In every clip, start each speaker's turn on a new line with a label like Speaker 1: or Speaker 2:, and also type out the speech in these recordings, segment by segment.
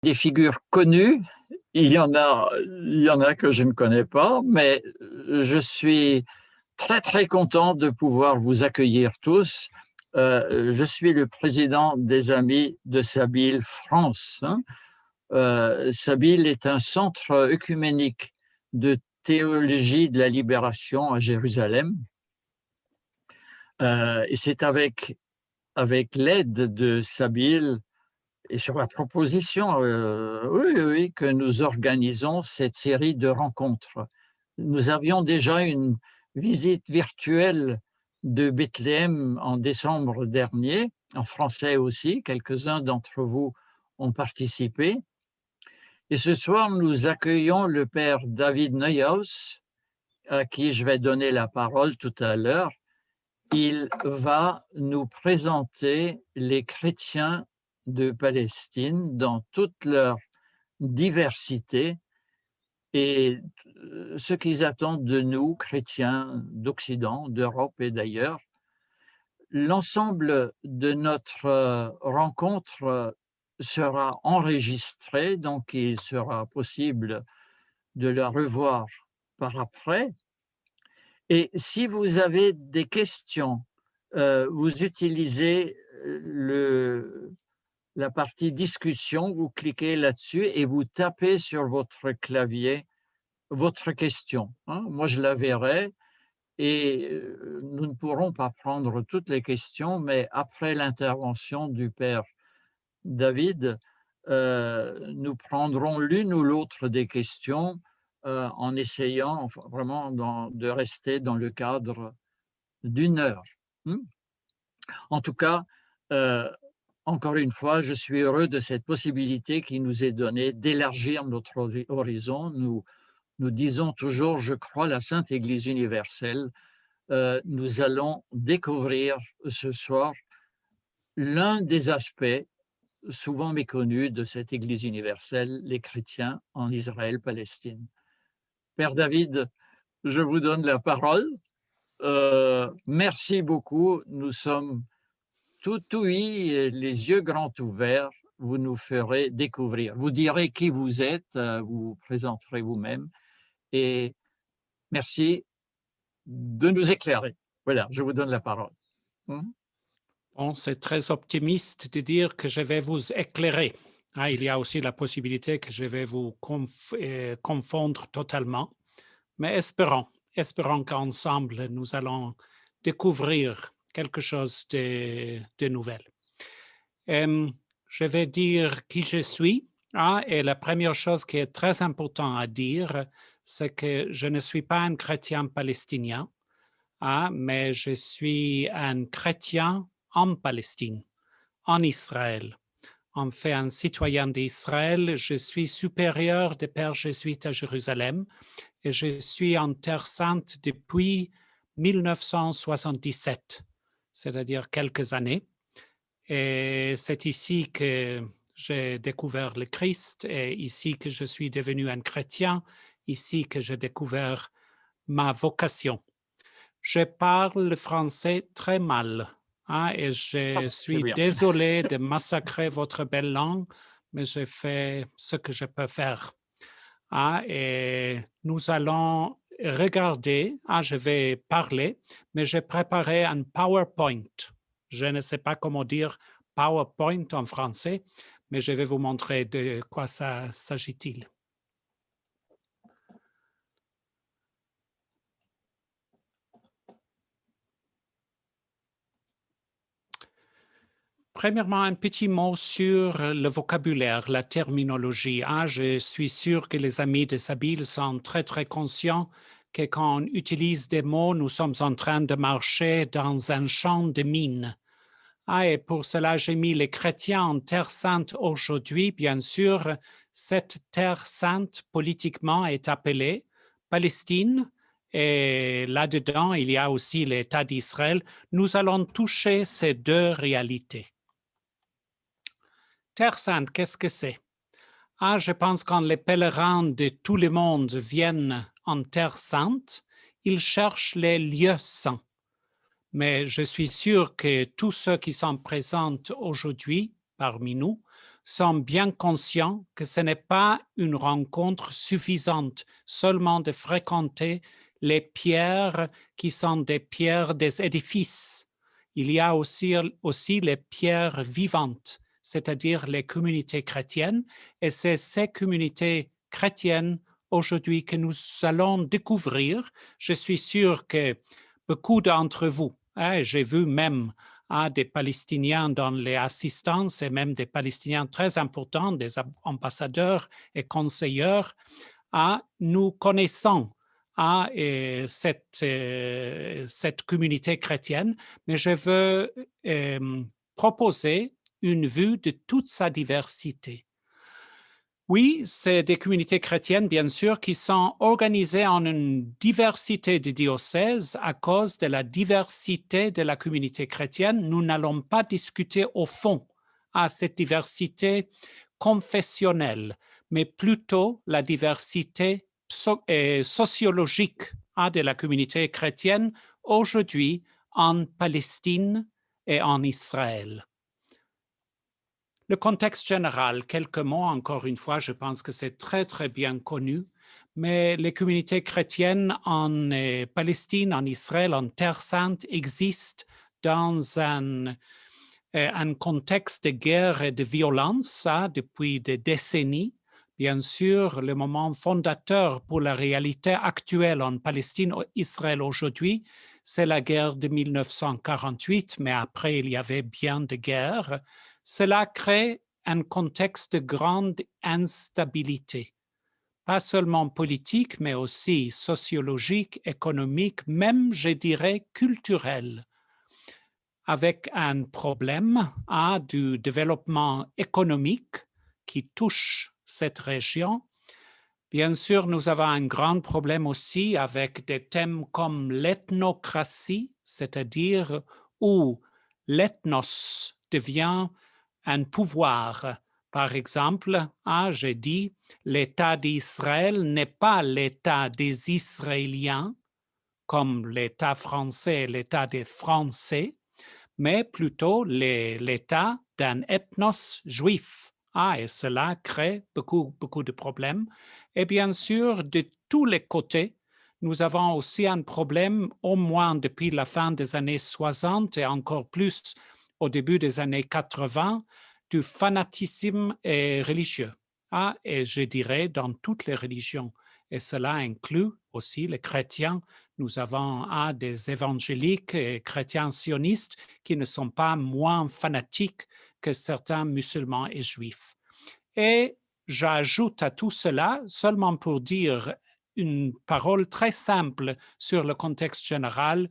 Speaker 1: des figures connues, il y en a que je ne connais pas, mais je suis très, très content de pouvoir vous accueillir tous. Je suis le président des Amis de Sabile France, hein. Sabile est un centre œcuménique de théologie de la libération à Jérusalem. Et c'est avec l'aide de Sabile et sur la proposition, oui, oui, oui, que nous organisons cette série de rencontres. Nous avions déjà une visite virtuelle de Bethléem en décembre dernier, en français aussi. Quelques-uns d'entre vous ont participé. Et ce soir, nous accueillons le père David Neuhaus, à qui je vais donner la parole tout à l'heure. Il va nous présenter les chrétiens de Palestine dans toute leur diversité et ce qu'ils attendent de nous, chrétiens d'Occident, d'Europe et d'ailleurs. L'ensemble de notre rencontre sera enregistré, donc il sera possible de la revoir par après. Et si vous avez des questions, vous utilisez la partie discussion, vous cliquez là-dessus et vous tapez sur votre clavier votre question, hein. Moi, je la verrai et nous ne pourrons pas prendre toutes les questions, mais après l'intervention du père David, nous prendrons l'une ou l'autre des questions, en essayant enfin, vraiment de rester dans le cadre d'une heure. Mmh. En tout cas, heu, encore une fois, je suis heureux de cette possibilité qui nous est donnée d'élargir notre horizon. Nous disons toujours: «Je crois la Sainte Église universelle». Nous allons découvrir ce soir l'un des aspects souvent méconnus de cette Église universelle, les chrétiens en Israël-Palestine. Père David, je vous donne la parole. Merci beaucoup. Nous sommes tout ouïes et les yeux grands ouverts. Vous nous ferez découvrir. Vous direz qui vous êtes, vous vous présenterez vous-même et merci de nous éclairer. Voilà, je vous donne la parole. Mmh.
Speaker 2: Bon, c'est très optimiste de dire que je vais vous éclairer. Ah, il y a aussi la possibilité que je vais vous confondre totalement, mais espérons qu'ensemble, nous allons découvrir quelque chose de nouvel. Je vais dire qui je suis. Ah, et la première chose qui est très importante à dire, c'est que je ne suis pas un chrétien palestinien. Ah, mais je suis un chrétien en Palestine, en Israël. En fait, un citoyen d'Israël, je suis supérieur des pères jésuites à Jérusalem et je suis en Terre Sainte depuis 1977, c'est-à-dire quelques années. Et c'est ici que j'ai découvert le Christ et ici que je suis devenu un chrétien, ici que j'ai découvert ma vocation. Je parle le français très mal, hein, et je
Speaker 1: C'est
Speaker 2: suis
Speaker 1: bien.
Speaker 2: désolé de massacrer votre belle langue, mais je fais ce que je peux faire. Ah, et nous allons regarder, je vais parler, mais j'ai préparé un PowerPoint. Je ne sais pas comment dire PowerPoint en français, mais je vais vous montrer de quoi ça s'agit-il. Premièrement, un petit mot sur le vocabulaire, la terminologie. Je suis sûr que les amis de Sabile sont très, très conscients que quand on utilise des mots, nous sommes en train de marcher dans un champ de mines. Et pour cela, j'ai mis les chrétiens en Terre Sainte aujourd'hui. Bien sûr, cette Terre Sainte, politiquement, est appelée Palestine. Et là-dedans, il y a aussi l'État d'Israël. Nous allons toucher ces deux réalités. Terre Sainte, qu'est-ce que c'est? Je pense que quand les pèlerins de tout le monde viennent en Terre Sainte, ils cherchent les lieux saints. Mais je suis sûr que tous ceux qui sont présents aujourd'hui parmi nous sont bien conscients que ce n'est pas une rencontre suffisante seulement de fréquenter les pierres qui sont des pierres des édifices. Il y a aussi les pierres vivantes, c'est-à-dire les communautés chrétiennes, et c'est ces communautés chrétiennes aujourd'hui que nous allons découvrir. Je suis sûr que beaucoup d'entre vous, j'ai vu même des Palestiniens dans les assistances et même des Palestiniens très importants, des ambassadeurs et conseillers, nous connaissons cette communauté chrétienne, mais je veux proposer une vue de toute sa diversité. Oui, c'est des communautés chrétiennes, bien sûr, qui sont organisées en une diversité de diocèses à cause de la diversité de la communauté chrétienne. Nous n'allons pas discuter au fond à cette diversité confessionnelle, mais plutôt la diversité sociologique de la communauté chrétienne aujourd'hui en Palestine et en Israël. Le contexte général, quelques mots, encore une fois, je pense que c'est très, très bien connu, mais les communautés chrétiennes en Palestine, en Israël, en Terre Sainte existent dans un contexte de guerre et de violence depuis des décennies. Bien sûr, le moment fondateur pour la réalité actuelle en Palestine, Israël aujourd'hui, c'est la guerre de 1948, mais après, il y avait bien de guerres. Cela crée un contexte de grande instabilité, pas seulement politique, mais aussi sociologique, économique, même, je dirais, culturel, avec un problème du développement économique qui touche cette région. Bien sûr, nous avons un grand problème aussi avec des thèmes comme l'ethnocratie, c'est-à-dire où l'ethnos devient un pouvoir. Par exemple, j'ai dit, l'État d'Israël n'est pas l'État des Israéliens, comme l'État français et l'État des Français, mais plutôt l'État d'un ethnos juif. Et cela crée beaucoup de problèmes. Et bien sûr, de tous les côtés, nous avons aussi un problème, au moins depuis la fin des années 60 et encore plus au début des années 80, du fanatisme religieux. Et je dirais dans toutes les religions. Et cela inclut aussi les chrétiens. Nous avons des évangéliques et chrétiens sionistes qui ne sont pas moins fanatiques que certains musulmans et juifs. Et j'ajoute à tout cela, seulement pour dire une parole très simple sur le contexte général,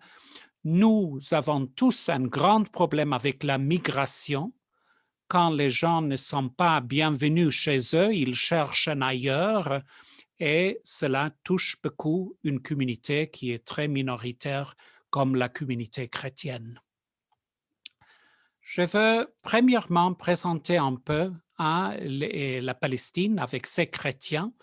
Speaker 2: nous avons tous un grand problème avec la migration. Quand les gens ne sont pas bienvenus chez eux, ils cherchent ailleurs. Et cela touche beaucoup une communauté qui est très minoritaire comme la communauté chrétienne. Je veux premièrement présenter un peu la Palestine avec ses chrétiens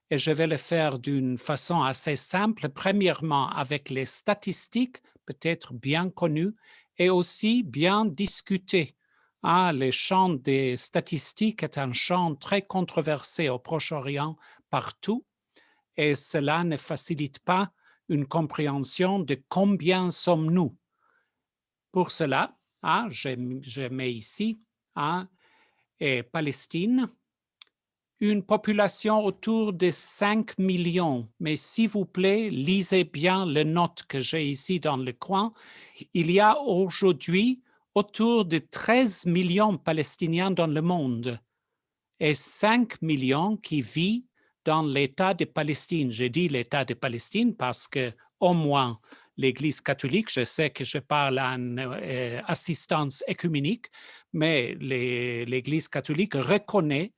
Speaker 2: et je vais le faire d'une façon assez simple, premièrement avec les statistiques peut-être bien connues et aussi bien discutées. Le champ des statistiques est un champ très controversé au Proche-Orient partout. Et cela ne facilite pas une compréhension de combien sommes-nous. Pour cela, je mets ici Palestine, une population autour de 5 millions. Mais s'il vous plaît, lisez bien les notes que j'ai ici dans le coin. Il y a aujourd'hui autour de 13 millions de Palestiniens dans le monde et 5 millions qui vivent dans l'État de Palestine. Je dis l'État de Palestine parce que au moins l'Église catholique, je sais que je parle en assistance écuménique, mais l'Église catholique reconnaît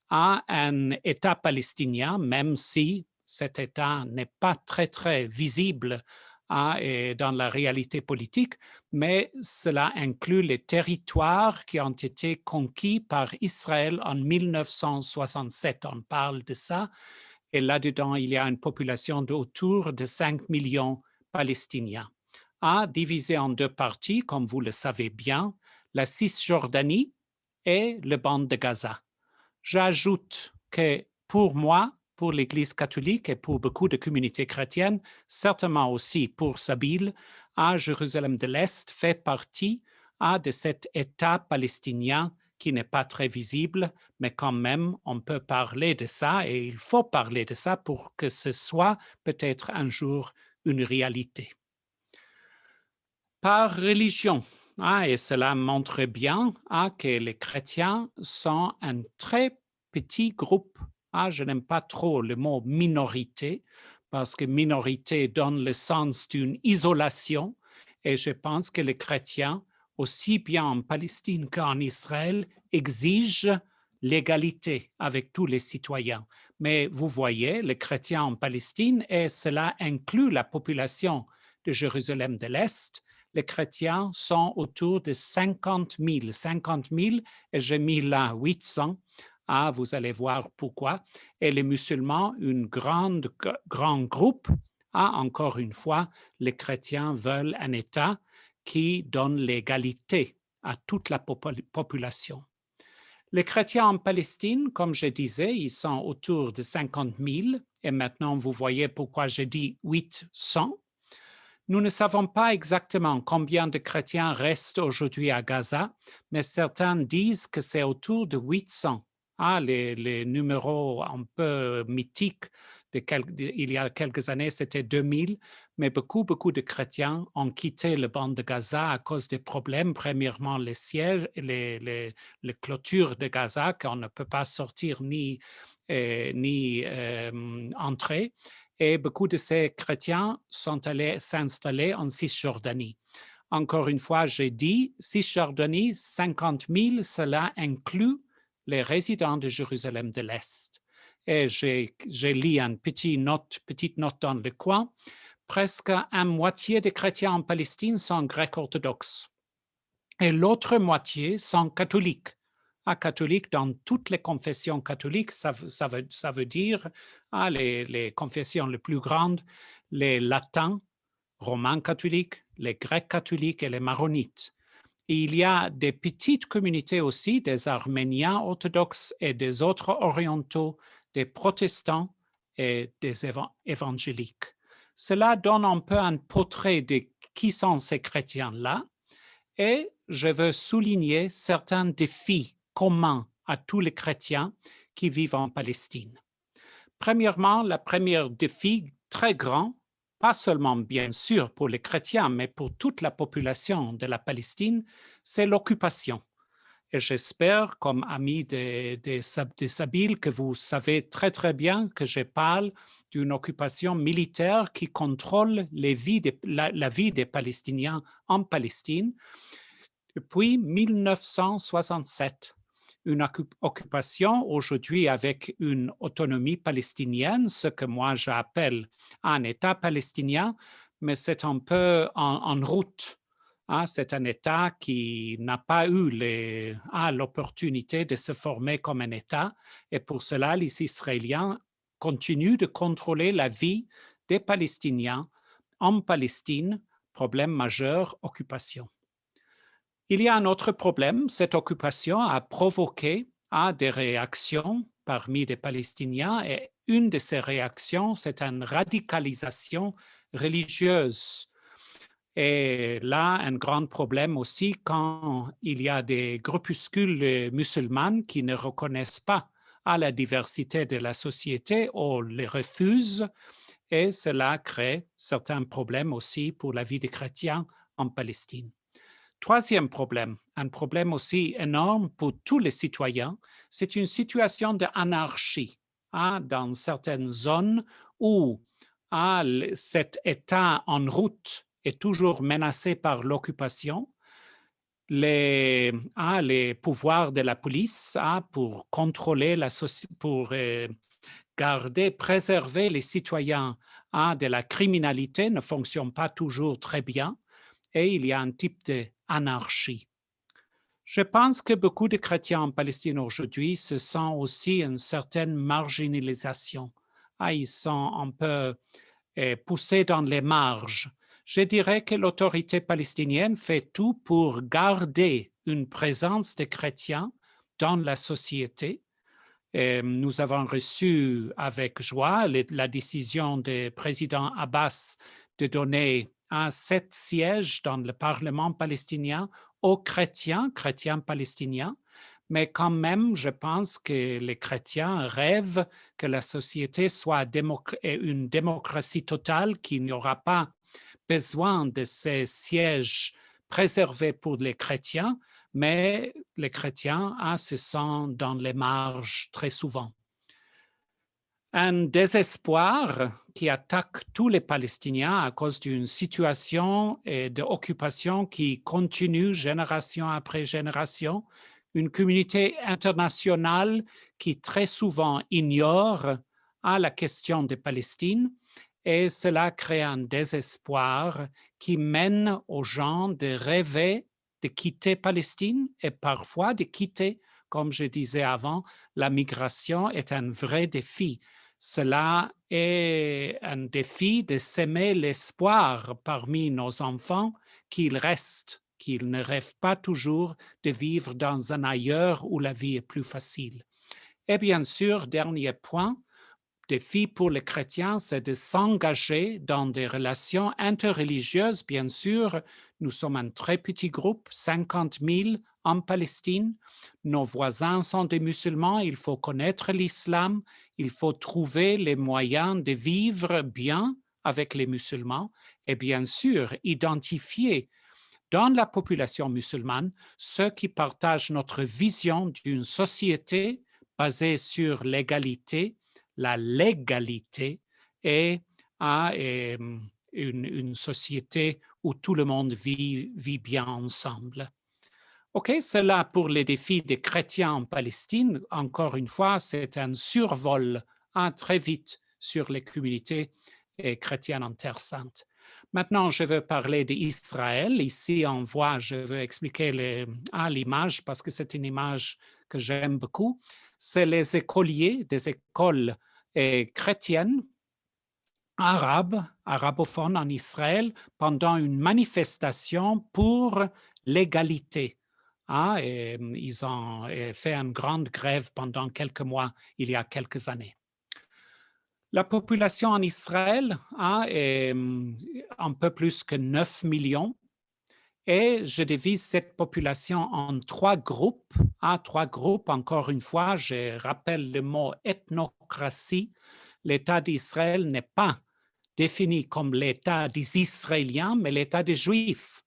Speaker 2: un État palestinien, même si cet État n'est pas très visible dans la réalité politique, mais cela inclut les territoires qui ont été conquis par Israël en 1967. On parle de ça. Et là-dedans, il y a une population d'autour de 5 millions palestiniens. Divisé en deux parties, comme vous le savez bien, la Cisjordanie et le bande de Gaza. J'ajoute que pour moi, pour l'Église catholique et pour beaucoup de communautés chrétiennes, certainement aussi pour Sabile, à Jérusalem de l'Est fait partie de cet État palestinien qui n'est pas très visible, mais quand même, on peut parler de ça et il faut parler de ça pour que ce soit peut-être un jour une réalité. Par religion, et cela montre bien que les chrétiens sont un très petit groupe. Je n'aime pas trop le mot minorité parce que minorité donne le sens d'une isolation et je pense que les chrétiens, aussi bien en Palestine qu'en Israël, exigent l'égalité avec tous les citoyens. Mais vous voyez, les chrétiens en Palestine, et cela inclut la population de Jérusalem de l'Est, les chrétiens sont autour de 50 000. 50 000, et j'ai mis là 800. Vous allez voir pourquoi. Et les musulmans, grand groupe. Encore une fois, les chrétiens veulent un État qui donne l'égalité à toute la population. Les chrétiens en Palestine, comme je disais, ils sont autour de 50 000. Et maintenant, vous voyez pourquoi je dis 800. Nous ne savons pas exactement combien de chrétiens restent aujourd'hui à Gaza, mais certains disent que c'est autour de 800. Les numéros un peu mythiques il y a quelques années, c'était 2000, mais beaucoup de chrétiens ont quitté le banc de Gaza à cause des problèmes. Premièrement, les sièges, les clôtures de Gaza, qu'on ne peut pas sortir ni entrer. Et beaucoup de ces chrétiens sont allés s'installer en Cisjordanie. Encore une fois, j'ai dit, Cisjordanie, 50 000, cela inclut les résidents de Jérusalem de l'Est. Et j'ai lu une petite note dans le coin. Presque la moitié des chrétiens en Palestine sont grecs orthodoxes. Et l'autre moitié sont catholiques. Catholiques dans toutes les confessions catholiques, ça veut dire les confessions les plus grandes, les latins, romains catholiques, les grecs catholiques et les maronites. Et il y a des petites communautés aussi, des Arméniens orthodoxes et des autres orientaux, des protestants et des évangéliques. Cela donne un peu un portrait de qui sont ces chrétiens-là. Et je veux souligner certains défis communs à tous les chrétiens qui vivent en Palestine. Premièrement, le premier défi très grand, pas seulement bien sûr pour les chrétiens, mais pour toute la population de la Palestine, c'est l'occupation. Et j'espère, comme ami de Sabile, que vous savez très bien que je parle d'une occupation militaire qui contrôle la vie des Palestiniens en Palestine depuis 1967. Une occupation aujourd'hui avec une autonomie palestinienne, ce que moi j'appelle un État palestinien, mais c'est un peu en route. C'est un État qui n'a pas eu l'opportunité de se former comme un État et pour cela, les Israéliens continuent de contrôler la vie des Palestiniens en Palestine, problème majeur, occupation. Il y a un autre problème, cette occupation a provoqué des réactions parmi les Palestiniens et une de ces réactions, c'est une radicalisation religieuse. Et là, un grand problème aussi quand il y a des groupuscules musulmans qui ne reconnaissent pas la diversité de la société ou les refusent et cela crée certains problèmes aussi pour la vie des chrétiens en Palestine. Troisième problème, un problème aussi énorme pour tous les citoyens, c'est une situation d'anarchie dans certaines zones où cet État en route est toujours menacé par l'occupation. Les pouvoirs de la police pour contrôler pour préserver les citoyens de la criminalité ne fonctionnent pas toujours très bien et il y a un type d'anarchie. Je pense que beaucoup de chrétiens en Palestine aujourd'hui se sentent aussi une certaine marginalisation. Ils sont un peu poussés dans les marges. Je dirais que l'autorité palestinienne fait tout pour garder une présence des chrétiens dans la société Nous avons reçu avec joie la décision du président Abbas de donner 7 sièges dans le Parlement palestinien aux chrétiens palestiniens. Mais quand même, je pense que les chrétiens rêvent que la société soit une démocratie totale, qu'il n'y aura pas besoin de ces sièges préservés pour les chrétiens, mais les chrétiens se sentent dans les marges très souvent. Un désespoir qui attaque tous les Palestiniens à cause d'une situation d'occupation qui continue génération après génération, une communauté internationale qui très souvent ignore la question de Palestine, et cela crée un désespoir qui mène aux gens de rêver de quitter Palestine et parfois de quitter, comme je disais avant, la migration est un vrai défi. Cela est un défi de s'aimer l'espoir parmi nos enfants qu'ils restent, qu'ils ne rêvent pas toujours de vivre dans un ailleurs où la vie est plus facile. Et bien sûr, dernier point, défi pour les chrétiens, c'est de s'engager dans des relations interreligieuses. Bien sûr, nous sommes un très petit groupe, 50 000 en Palestine. Nos voisins sont des musulmans, il faut connaître l'islam, il faut trouver les moyens de vivre bien avec les musulmans et bien sûr identifier dans la population musulmane ceux qui partagent notre vision d'une société basée sur l'égalité, la légalité et une société où tout le monde vit bien ensemble. OK, cela pour les défis des chrétiens en Palestine. Encore une fois, c'est un survol très vite sur les communautés chrétiennes en Terre Sainte. Maintenant, je veux parler d'Israël. Ici, on voit, je veux expliquer l'image parce que c'est une image que j'aime beaucoup. C'est les écoliers des écoles chrétiennes arabophones en Israël pendant une manifestation pour l'égalité. Ils ont fait une grande grève pendant quelques mois, il y a quelques années. La population en Israël est un peu plus que 9 millions et je divise cette population en 3 groupes. 3 groupes, encore une fois, je rappelle le mot ethnocratie. L'État d'Israël n'est pas défini comme l'État des Israéliens, mais l'État des Juifs.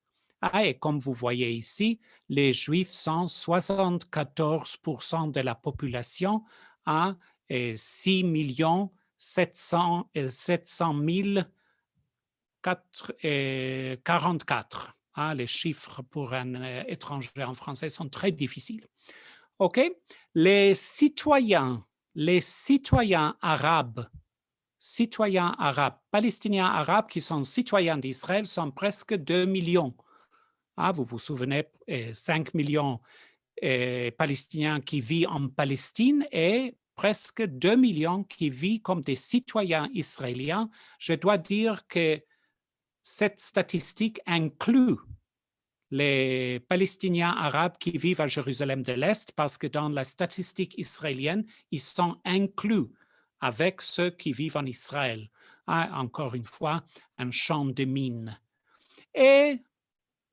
Speaker 2: Et comme vous voyez ici, les Juifs sont 74% de la population à 6 700 44. Les chiffres pour un étranger en français sont très difficiles. OK? Les citoyens arabes, palestiniens arabes qui sont citoyens d'Israël sont presque 2 millions. Vous vous souvenez, 5 millions Palestiniens qui vivent en Palestine et presque 2 millions qui vivent comme des citoyens israéliens. Je dois dire que cette statistique inclut les Palestiniens arabes qui vivent à Jérusalem de l'Est parce que dans la statistique israélienne, ils sont inclus avec ceux qui vivent en Israël. Encore une fois, un champ de mines. Et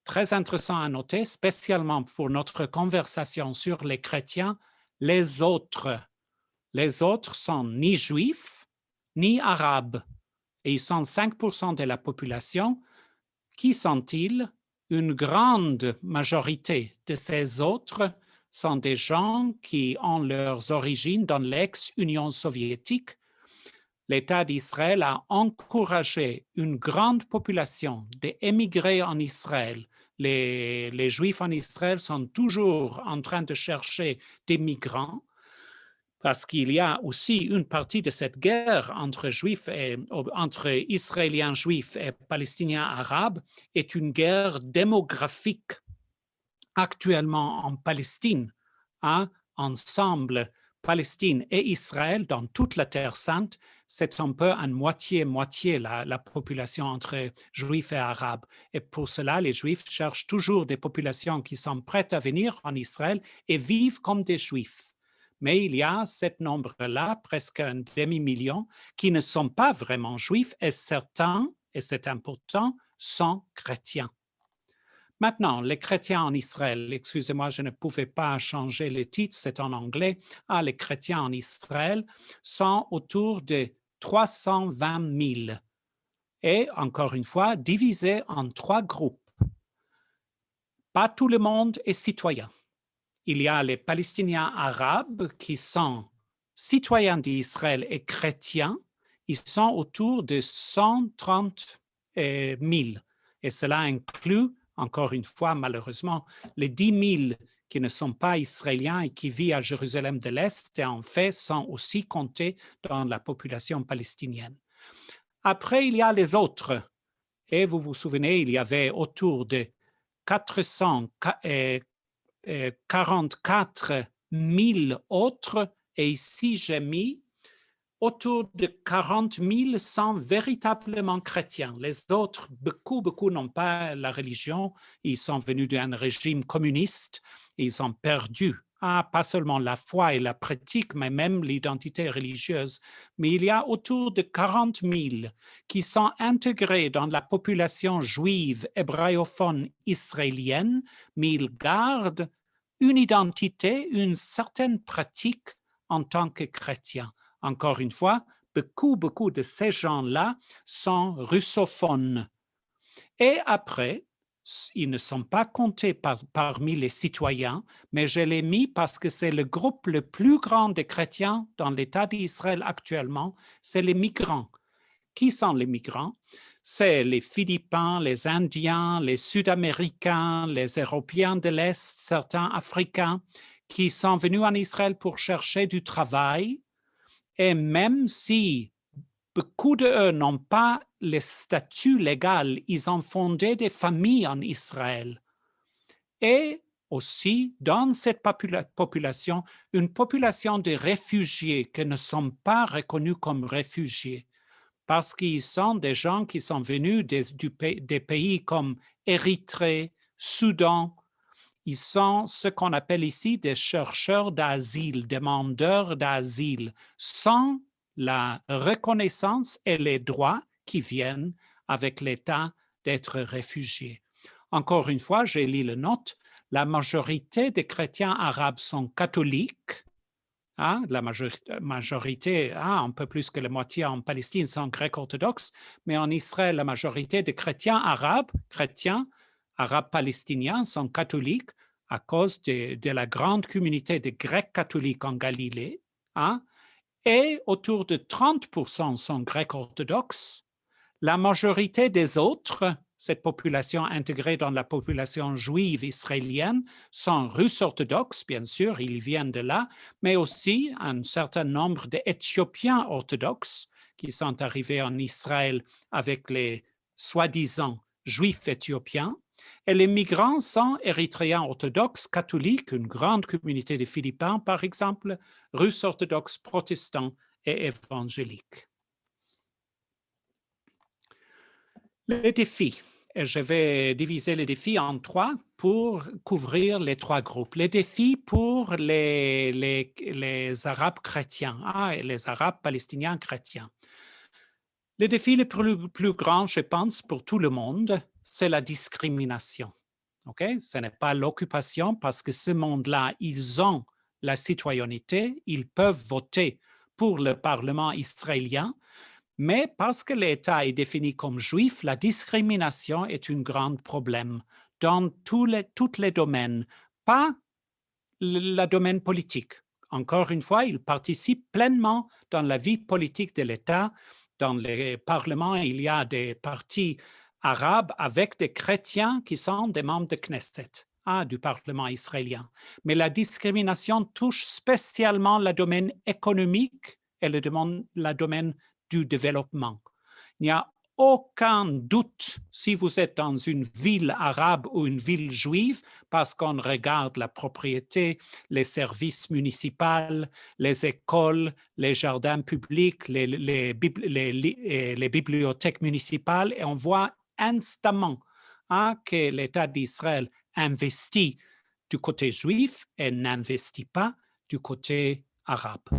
Speaker 2: très intéressant à noter, spécialement pour notre conversation sur les chrétiens, les autres. Les autres sont ni juifs, ni arabes. Et ils sont 5% de la population. Qui sont-ils? Une grande majorité de ces autres sont des gens qui ont leurs origines dans l'ex-Union soviétique. L'État d'Israël a encouragé une grande population d'émigrer en Israël. Les Juifs en Israël sont toujours en train de chercher des migrants parce qu'il y a aussi une partie de cette guerre entre Israéliens juifs et Palestiniens arabes est une guerre démographique actuellement en Palestine. Ensemble, Palestine et Israël, dans toute la Terre sainte, c'est un peu un moitié-moitié la population entre juifs et arabes. Et pour cela, les juifs cherchent toujours des populations qui sont prêtes à venir en Israël et vivent comme des juifs. mais il y a ce nombre-là, presque un demi-million, qui ne sont pas vraiment juifs et certains, et c'est important, sont chrétiens. Maintenant, les chrétiens en Israël, excusez-moi, je ne pouvais pas changer le titre, c'est en anglais. Les chrétiens en Israël sont autour de 320 000 et, encore une fois, divisés en 3 groupes. Pas tout le monde est citoyen. Il y a les Palestiniens arabes qui sont citoyens d'Israël et chrétiens. Ils sont autour de 130 000. Et cela inclut, encore une fois, malheureusement, les 10 000 qui ne sont pas israéliens et qui vivent à Jérusalem de l'Est et en fait sont aussi comptés dans la population palestinienne. Après, il y a les autres. Et vous vous souvenez, il y avait autour de 444 000 autres, et ici j'ai mis autour de 40 000 sont véritablement chrétiens. Les autres, beaucoup n'ont pas la religion, ils sont venus d'un régime communiste, ils ont perdu pas seulement la foi et la pratique, mais même l'identité religieuse. Mais il y a autour de 40 000 qui sont intégrés dans la population juive hébraïophone israélienne, mais ils gardent une identité, une certaine pratique en tant que chrétiens. Encore une fois, beaucoup de ces gens-là sont russophones. Et après, ils ne sont pas comptés parmi les citoyens, mais je l'ai mis parce que c'est le groupe le plus grand des chrétiens dans l'État d'Israël actuellement, c'est les migrants. Qui sont les migrants? C'est les Philippins, les Indiens, les Sud-Américains, les Européens de l'Est, certains Africains, qui sont venus en Israël pour chercher du travail. Et même si beaucoup d'eux n'ont pas le statut légal, ils ont fondé des familles en Israël. Et aussi, dans cette population, une population de réfugiés qui ne sont pas reconnus comme réfugiés, parce qu'ils sont des gens qui sont venus des pays comme Érythrée, Soudan. Ils sont ce qu'on appelle ici des chercheurs d'asile, demandeurs d'asile, sans la reconnaissance et les droits qui viennent avec l'état d'être réfugié. Encore une fois, j'ai lu la note, la majorité des chrétiens arabes sont catholiques. La majorité, un peu plus que la moitié en Palestine sont grecs orthodoxes, mais en Israël, la majorité des chrétiens arabes palestiniens sont catholiques à cause de la grande communauté de Grecs catholiques en Galilée, et autour de 30% sont grecs orthodoxes. La majorité des autres, cette population intégrée dans la population juive israélienne, sont russes orthodoxes, bien sûr, ils viennent de là, mais aussi un certain nombre d'Éthiopiens orthodoxes qui sont arrivés en Israël avec les soi-disant juifs éthiopiens. Et les migrants sont érythréens orthodoxes, catholiques, une grande communauté de Philippins, par exemple, russes orthodoxes, protestants et évangéliques. Les défis. Je vais diviser les défis en 3 pour couvrir les 3 groupes. Les défis pour les Arabes chrétiens et les Arabes palestiniens chrétiens. Le défi le plus grand, je pense, pour tout le monde, c'est la discrimination. Ce n'est pas l'occupation parce que ce monde-là, ils ont la citoyenneté, ils peuvent voter pour le Parlement israélien, mais parce que l'État est défini comme juif, la discrimination est un grand problème dans tous les domaines, pas le domaine politique. Encore une fois, ils participent pleinement dans la vie politique de l'État. Dans les parlements, il y a des partis arabes avec des chrétiens qui sont des membres de Knesset, du Parlement israélien. Mais la discrimination touche spécialement le domaine économique et le domaine du développement. Il n'y a aucun doute si vous êtes dans une ville arabe ou une ville juive, parce qu'on regarde la propriété, les services municipaux, les écoles, les jardins publics, les bibliothèques municipales, et on voit instamment que l'État d'Israël investit du côté juif et n'investit pas du côté arabe.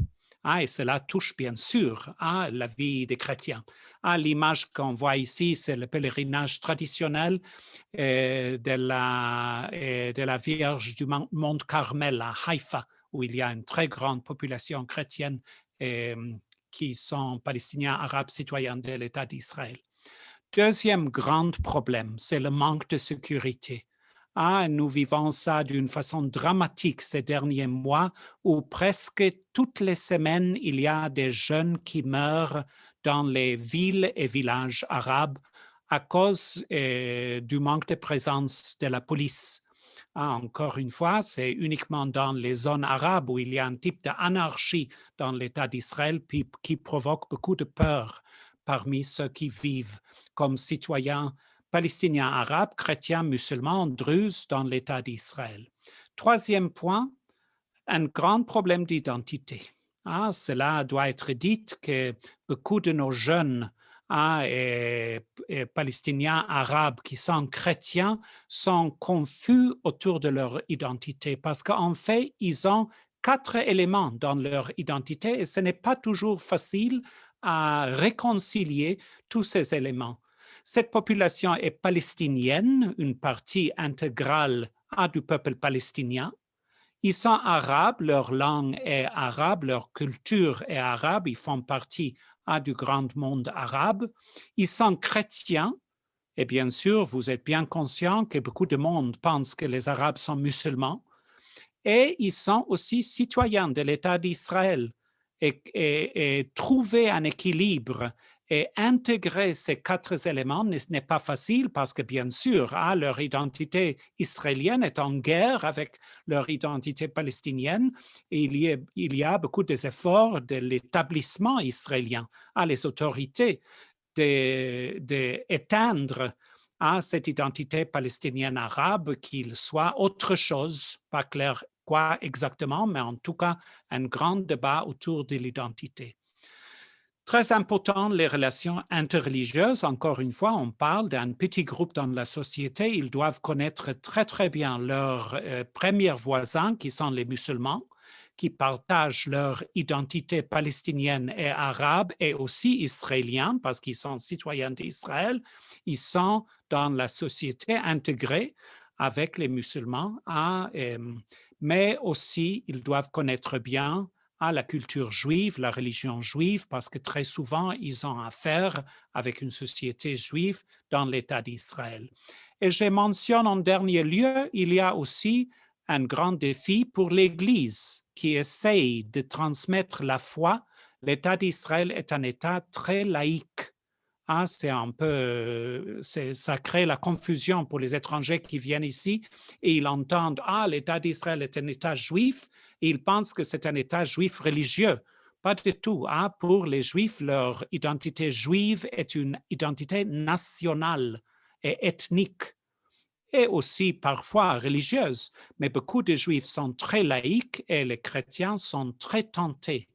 Speaker 2: Et cela touche bien sûr à la vie des chrétiens. L'image qu'on voit ici, c'est le pèlerinage traditionnel de la Vierge du Mont Carmel à Haïfa, où il y a une très grande population chrétienne qui sont palestiniens arabes citoyens de l'État d'Israël. Deuxième grand problème, c'est le manque de sécurité. Nous vivons ça d'une façon dramatique ces derniers mois où presque toutes les semaines, il y a des jeunes qui meurent dans les villes et villages arabes à cause du manque de présence de la police. Encore une fois, c'est uniquement dans les zones arabes où il y a un type d'anarchie dans l'État d'Israël qui provoque beaucoup de peur parmi ceux qui vivent comme citoyens palestiniens arabes, chrétiens, musulmans, druzes dans l'État d'Israël. Troisième point, un grand problème d'identité. Cela doit être dit que beaucoup de nos jeunes palestiniens arabes qui sont chrétiens sont confus autour de leur identité parce qu'en fait, ils ont 4 éléments dans leur identité et ce n'est pas toujours facile à réconcilier tous ces éléments. Cette population est palestinienne, une partie intégrale du peuple palestinien. Ils sont arabes, leur langue est arabe, leur culture est arabe, ils font partie du grand monde arabe. Ils sont chrétiens, et bien sûr, vous êtes bien conscient que beaucoup de monde pense que les Arabes sont musulmans, et ils sont aussi citoyens de l'État d'Israël. Et trouver un équilibre et intégrer ces 4 éléments n'est pas facile parce que, bien sûr, leur identité israélienne est en guerre avec leur identité palestinienne. Et il y a beaucoup d'efforts de l'établissement israélien, les autorités, d'éteindre cette identité palestinienne arabe, qu'il soit autre chose, pas clair quoi exactement, mais en tout cas, un grand débat autour de l'identité. Très important, les relations interreligieuses. Encore une fois, on parle d'un petit groupe dans la société. Ils doivent connaître très, très bien leurs premiers voisins, qui sont les musulmans, qui partagent leur identité palestinienne et arabe et aussi israélienne, parce qu'ils sont citoyens d'Israël. Ils sont dans la société intégrée avec les musulmans, mais aussi ils doivent connaître bien la culture juive, la religion juive, parce que très souvent, ils ont affaire avec une société juive dans l'État d'Israël. Et je mentionne en dernier lieu, il y a aussi un grand défi pour l'Église qui essaye de transmettre la foi. L'État d'Israël est un État très laïque. C'est un peu, ça crée la confusion pour les étrangers qui viennent ici et ils entendent l'État d'Israël est un État juif et ils pensent que c'est un État juif religieux. Pas du tout. Pour les Juifs, leur identité juive est une identité nationale et ethnique et aussi parfois religieuse. Mais beaucoup de Juifs sont très laïques et les chrétiens sont très tentés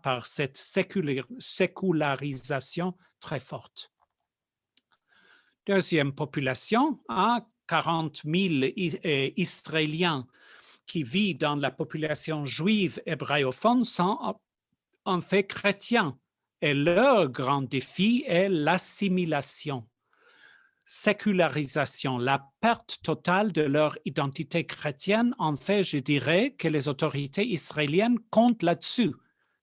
Speaker 2: par cette sécularisation très forte. Deuxième population, 40 000 Israéliens qui vivent dans la population juive hébraïophone sont en fait chrétiens. Et leur grand défi est l'assimilation, sécularisation, la perte totale de leur identité chrétienne. En fait, je dirais que les autorités israéliennes comptent là-dessus,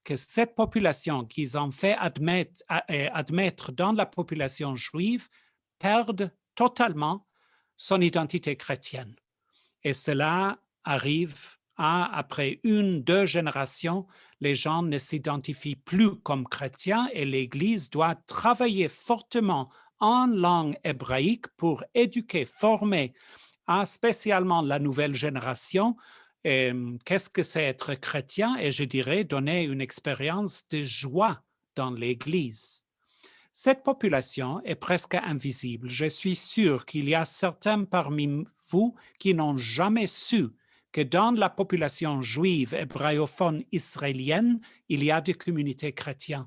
Speaker 2: que cette population qu'ils ont fait admettre dans la population juive perdent totalement son identité chrétienne. Et cela arrive après 1-2 générations, les gens ne s'identifient plus comme chrétiens et l'Église doit travailler fortement en langue hébraïque pour éduquer, former spécialement la nouvelle génération. Qu'est-ce que c'est être chrétien? Et je dirais donner une expérience de joie dans l'Église. Cette population est presque invisible. Je suis sûr qu'il y a certains parmi vous qui n'ont jamais su que dans la population juive hébraïophone israélienne, il y a des communautés chrétiennes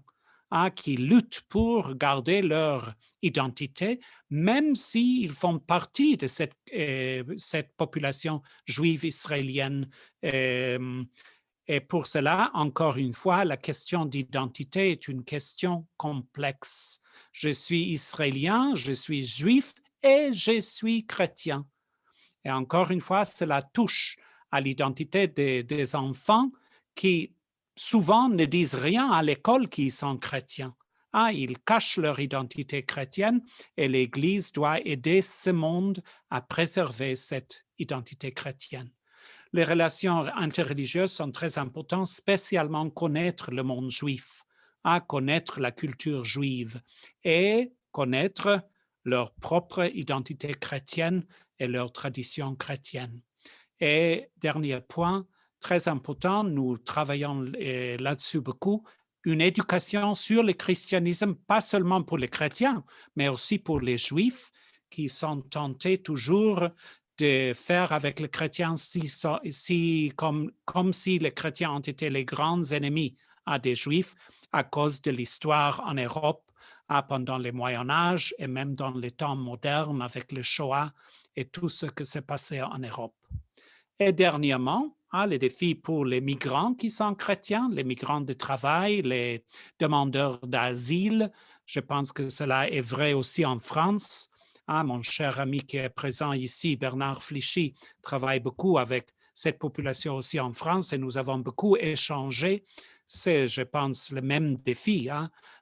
Speaker 2: qui luttent pour garder leur identité, même s'ils font partie de cette population juive israélienne Et pour cela, encore une fois, la question d'identité est une question complexe. Je suis israélien, je suis juif et je suis chrétien. Et encore une fois, cela touche à l'identité des enfants qui souvent ne disent rien à l'école qu'ils sont chrétiens. Ils cachent leur identité chrétienne et l'Église doit aider ce monde à préserver cette identité chrétienne. Les relations interreligieuses sont très importantes, spécialement connaître le monde juif, connaître la culture juive et connaître leur propre identité chrétienne et leur tradition chrétienne. Et dernier point, très important, nous travaillons là-dessus beaucoup, une éducation sur le christianisme, pas seulement pour les chrétiens, mais aussi pour les juifs qui sont tentés toujours de faire avec les chrétiens comme si les chrétiens ont été les grands ennemis des juifs à cause de l'histoire en Europe pendant le Moyen Âge et même dans les temps modernes avec le Shoah et tout ce qui s'est passé en Europe. Et dernièrement, les défis pour les migrants qui sont chrétiens, les migrants de travail, les demandeurs d'asile. Je pense que cela est vrai aussi en France. Mon cher ami qui est présent ici, Bernard Flichy, travaille beaucoup avec cette population aussi en France et nous avons beaucoup échangé. C'est, je pense, le même défi.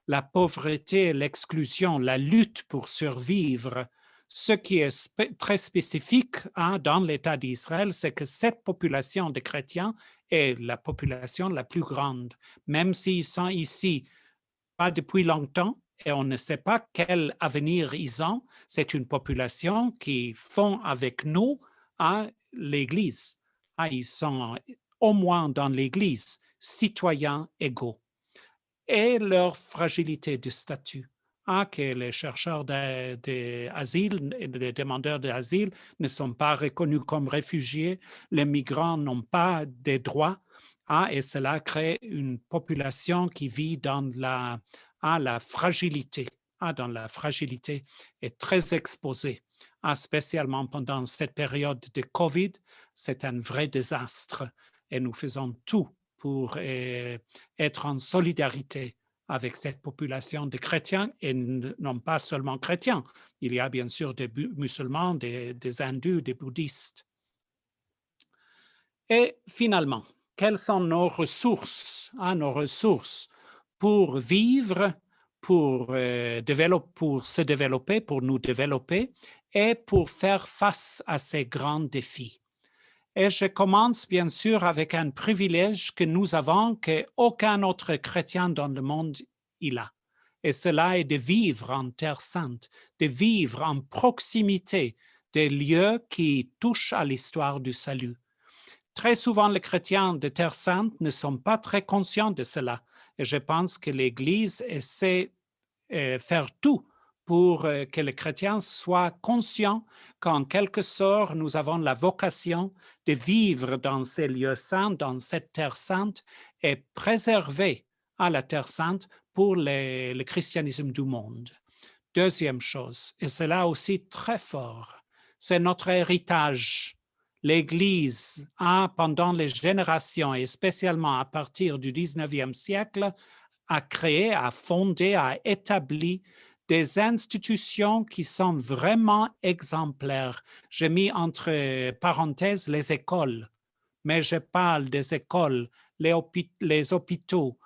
Speaker 2: La pauvreté, l'exclusion, la lutte pour survivre. Ce qui est très spécifique dans l'État d'Israël, c'est que cette population de chrétiens est la population la plus grande, même s'ils sont ici pas depuis longtemps et on ne sait pas quel avenir ils ont. C'est une population qui font avec nous l'Église. Ils sont au moins dans l'Église, citoyens égaux. Et leur fragilité de statut. Que les chercheurs d'asile et les demandeurs d'asile ne sont pas reconnus comme réfugiés, les migrants n'ont pas des droits, et cela crée une population qui vit dans la fragilité, dans la fragilité est très exposée, spécialement pendant cette période de COVID. C'est un vrai désastre et nous faisons tout pour être en solidarité avec cette population de chrétiens et non pas seulement chrétiens. Il y a bien sûr des musulmans, des hindous, des bouddhistes. Et finalement, quelles sont nos ressources, pour vivre, pour se développer, pour nous développer et pour faire face à ces grands défis? Et je commence bien sûr avec un privilège que nous avons qu'aucun autre chrétien dans le monde il a. Et cela est de vivre en Terre Sainte, de vivre en proximité des lieux qui touchent à l'histoire du salut. Très souvent, les chrétiens de Terre Sainte ne sont pas très conscients de cela. Et je pense que l'Église essaie de faire tout pour que les chrétiens soient conscients qu'en quelque sorte, nous avons la vocation de vivre dans ces lieux saints, dans cette terre sainte, et préserver la terre sainte pour le christianisme du monde. Deuxième chose, et c'est là aussi très fort, c'est notre héritage. L'Église pendant les générations, et spécialement à partir du 19e siècle, a créé, a fondé, a établi des institutions qui sont vraiment exemplaires. J'ai mis entre parenthèses les écoles, mais je parle des écoles, les hôpitaux,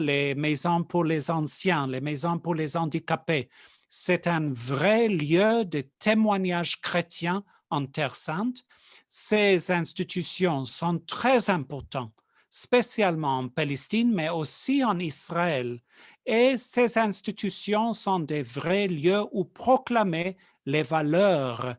Speaker 2: les maisons pour les anciens, les maisons pour les handicapés. C'est un vrai lieu de témoignage chrétien en Terre Sainte. Ces institutions sont très importantes, spécialement en Palestine, mais aussi en Israël. Et ces institutions sont des vrais lieux où proclamer les valeurs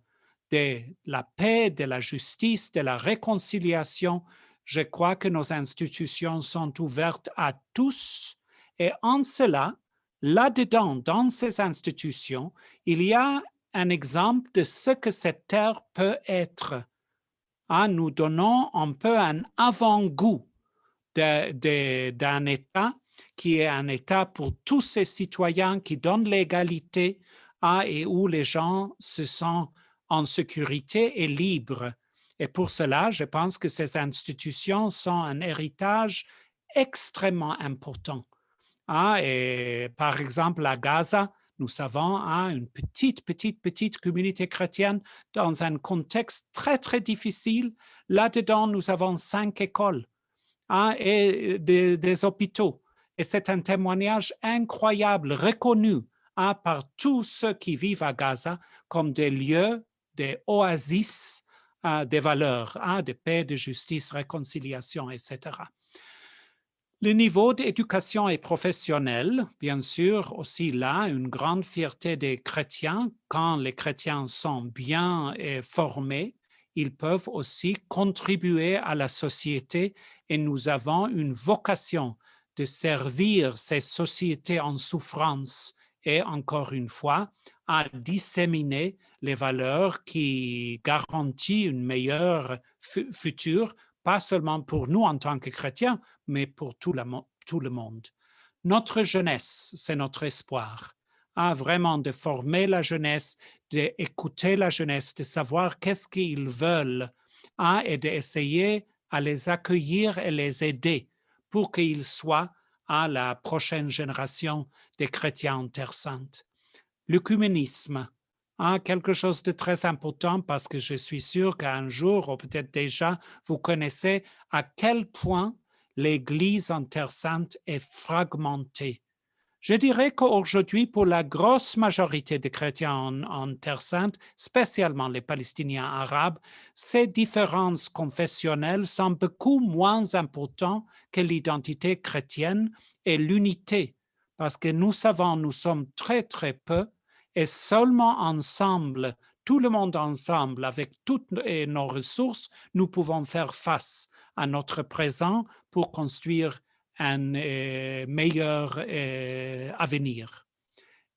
Speaker 2: de la paix, de la justice, de la réconciliation. Je crois que nos institutions sont ouvertes à tous. Et en cela, là-dedans, dans ces institutions, il y a un exemple de ce que cette terre peut être. Nous donnons un peu un avant-goût d'un État qui est un État pour tous ses citoyens, qui donne l'égalité et où les gens se sentent en sécurité et libres. Et pour cela, je pense que ces institutions sont un héritage extrêmement important. Et par exemple, à Gaza, nous savons une petite communauté chrétienne dans un contexte très, très difficile. Là-dedans, nous avons 5 écoles et des hôpitaux. Et c'est un témoignage incroyable, reconnu par tous ceux qui vivent à Gaza comme des lieux, des oasis des valeurs, de paix, de justice, réconciliation, etc. Le niveau d'éducation est professionnel, bien sûr, aussi là, une grande fierté des chrétiens. Quand les chrétiens sont bien formés, ils peuvent aussi contribuer à la société et nous avons une vocation de servir ces sociétés en souffrance et, encore une fois, à disséminer les valeurs qui garantissent une meilleure futur, pas seulement pour nous en tant que chrétiens, mais pour tout le monde. Notre jeunesse, c'est notre espoir. Vraiment de former la jeunesse, d'écouter la jeunesse, de savoir qu'est-ce qu'ils veulent et d'essayer à les accueillir et les aider pour qu'ils soient la prochaine génération des chrétiens en Terre Sainte. L'œcuménisme, quelque chose de très important parce que je suis sûr qu'un jour, ou peut-être déjà, vous connaissez à quel point l'Église en Terre Sainte est fragmentée. Je dirais qu'aujourd'hui, pour la grosse majorité des chrétiens en Terre Sainte, spécialement les Palestiniens arabes, ces différences confessionnelles sont beaucoup moins importantes que l'identité chrétienne et l'unité, parce que nous savons, nous sommes très, très peu et seulement ensemble, tout le monde ensemble, avec toutes nos ressources, nous pouvons faire face à notre présent pour construire un meilleur avenir.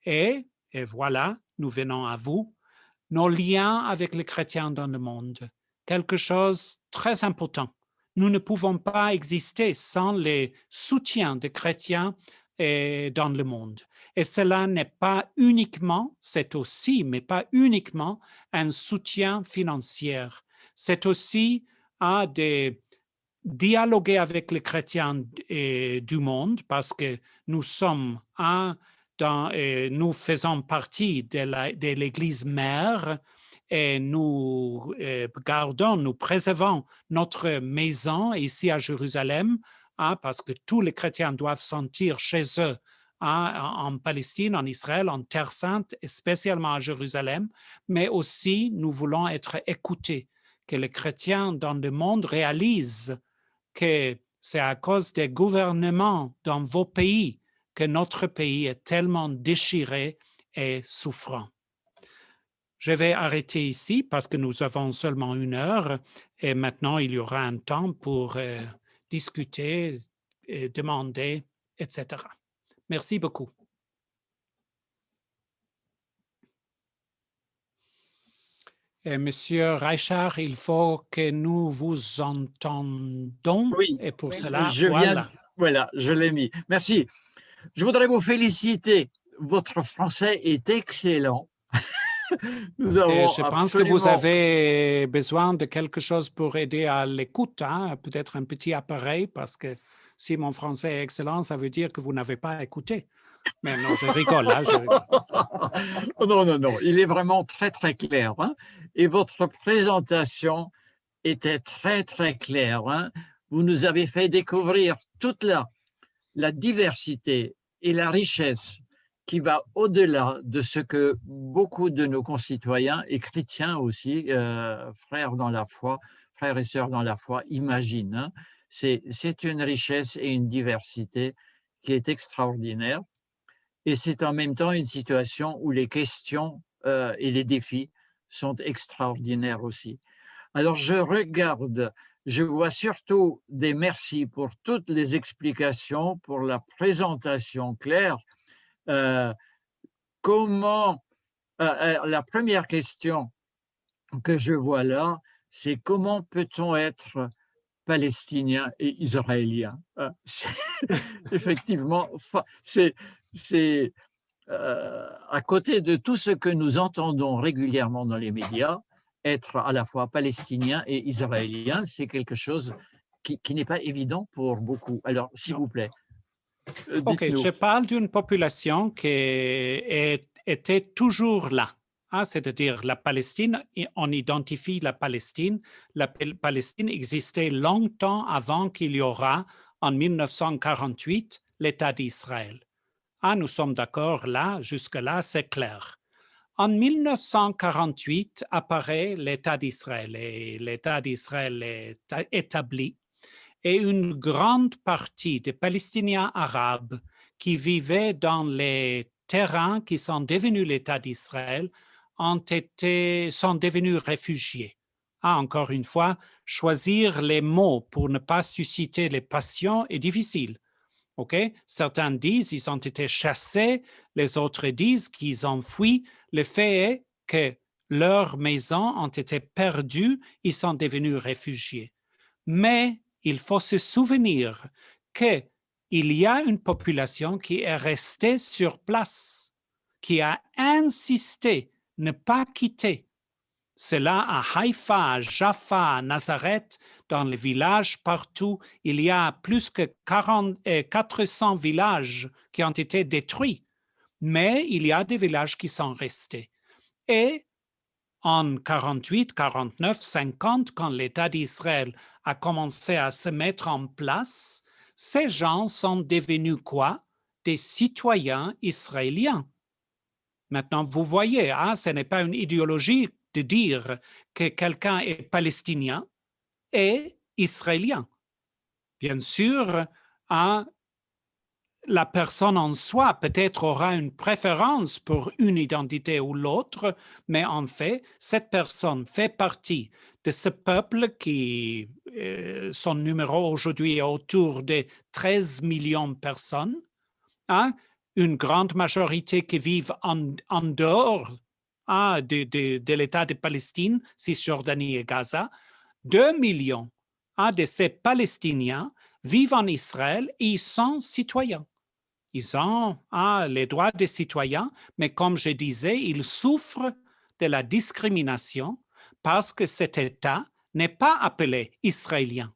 Speaker 2: Et voilà, nous venons à vous, nos liens avec les chrétiens dans le monde, quelque chose de très important. Nous ne pouvons pas exister sans les soutiens des chrétiens dans le monde. Et cela n'est pas uniquement, c'est aussi, mais pas uniquement, un soutien financier. C'est aussi dialoguer avec les chrétiens du monde parce que nous sommes nous faisons partie de l'Église mère et nous nous préservons notre maison ici à Jérusalem parce que tous les chrétiens doivent sentir chez eux en Palestine, en Israël, en Terre Sainte, et spécialement à Jérusalem, mais aussi nous voulons être écoutés, que les chrétiens dans le monde réalisent que c'est à cause des gouvernements dans vos pays que notre pays est tellement déchiré et souffrant. Je vais arrêter ici parce que nous avons seulement 1 heure et maintenant il y aura un temps pour discuter, demander, etc. Merci beaucoup. Monsieur Reichard, il faut que nous vous entendons
Speaker 1: Oui,
Speaker 2: et pour cela,
Speaker 1: voilà, je l'ai mis. Merci. Je voudrais vous féliciter. Votre français est excellent. Nous avons
Speaker 2: je pense que vous
Speaker 1: absolument.
Speaker 2: avez besoin de quelque chose pour aider à l'écoute, peut-être un petit appareil, parce que si mon français est excellent, ça veut dire que vous n'avez pas écouté. Mais non, je rigole. Je rigole.
Speaker 1: Non, non, non, il est vraiment très, très clair. Et votre présentation était très, très claire. Vous nous avez fait découvrir toute la diversité et la richesse qui va au-delà de ce que beaucoup de nos concitoyens et chrétiens aussi, frères dans la foi, frères et sœurs dans la foi, imaginent. C'est une richesse et une diversité qui est extraordinaire. Et c'est en même temps une situation où les questions et les défis sont extraordinaires aussi. Alors je vois surtout des merci pour toutes les explications, pour la présentation claire. Euh, comment La première question que je vois là, c'est comment peut-on être palestinien et israélien? Effectivement, c'est à côté de tout ce que nous entendons régulièrement dans les médias, être à la fois palestinien et israélien, c'est quelque chose qui n'est pas évident pour beaucoup. Alors, s'il
Speaker 2: Non.
Speaker 1: vous plaît,
Speaker 2: OK, je
Speaker 1: dites-nous.
Speaker 2: parle d'une population qui était toujours là, hein, c'est-à-dire la Palestine, et on identifie la Palestine. La Palestine existait longtemps avant qu'il y aura, en 1948, l'État d'Israël. Ah, nous sommes d'accord là, jusque-là, c'est clair. En 1948 apparaît l'État d'Israël et l'État d'Israël est établi et une grande partie des Palestiniens arabes qui vivaient dans les terrains qui sont devenus l'État d'Israël sont devenus réfugiés. Ah, encore une fois, choisir les mots pour ne pas susciter les passions est difficile. Okay? Certains disent qu'ils ont été chassés, les autres disent qu'ils ont fui. Le fait est que leurs maisons ont été perdues, ils sont devenus réfugiés. Mais il faut se souvenir qu'il y a une population qui est restée sur place, qui a insisté ne pas quitter. Cela à Haïfa, à Jaffa, à Nazareth, dans les villages partout, il y a plus que 400 villages qui ont été détruits, mais il y a des villages qui sont restés. Et en 48, 49, 50, quand l'État d'Israël a commencé à se mettre en place, ces gens sont devenus quoi? Des citoyens israéliens. Maintenant, vous voyez, hein, ce n'est pas une idéologie de dire que quelqu'un est palestinien et israélien. Bien sûr, hein, la personne en soi peut-être aura une préférence pour une identité ou l'autre, mais en fait, cette personne fait partie de ce peuple qui, son numéro aujourd'hui est autour de 13 millions de personnes, hein, une grande majorité qui vivent en dehors de l'État de Palestine, Cisjordanie et Gaza. 2 millions de ces Palestiniens vivent en Israël et ils sont citoyens. Ils ont les droits des citoyens, mais comme je disais, ils souffrent de la discrimination parce que cet État n'est pas appelé israélien.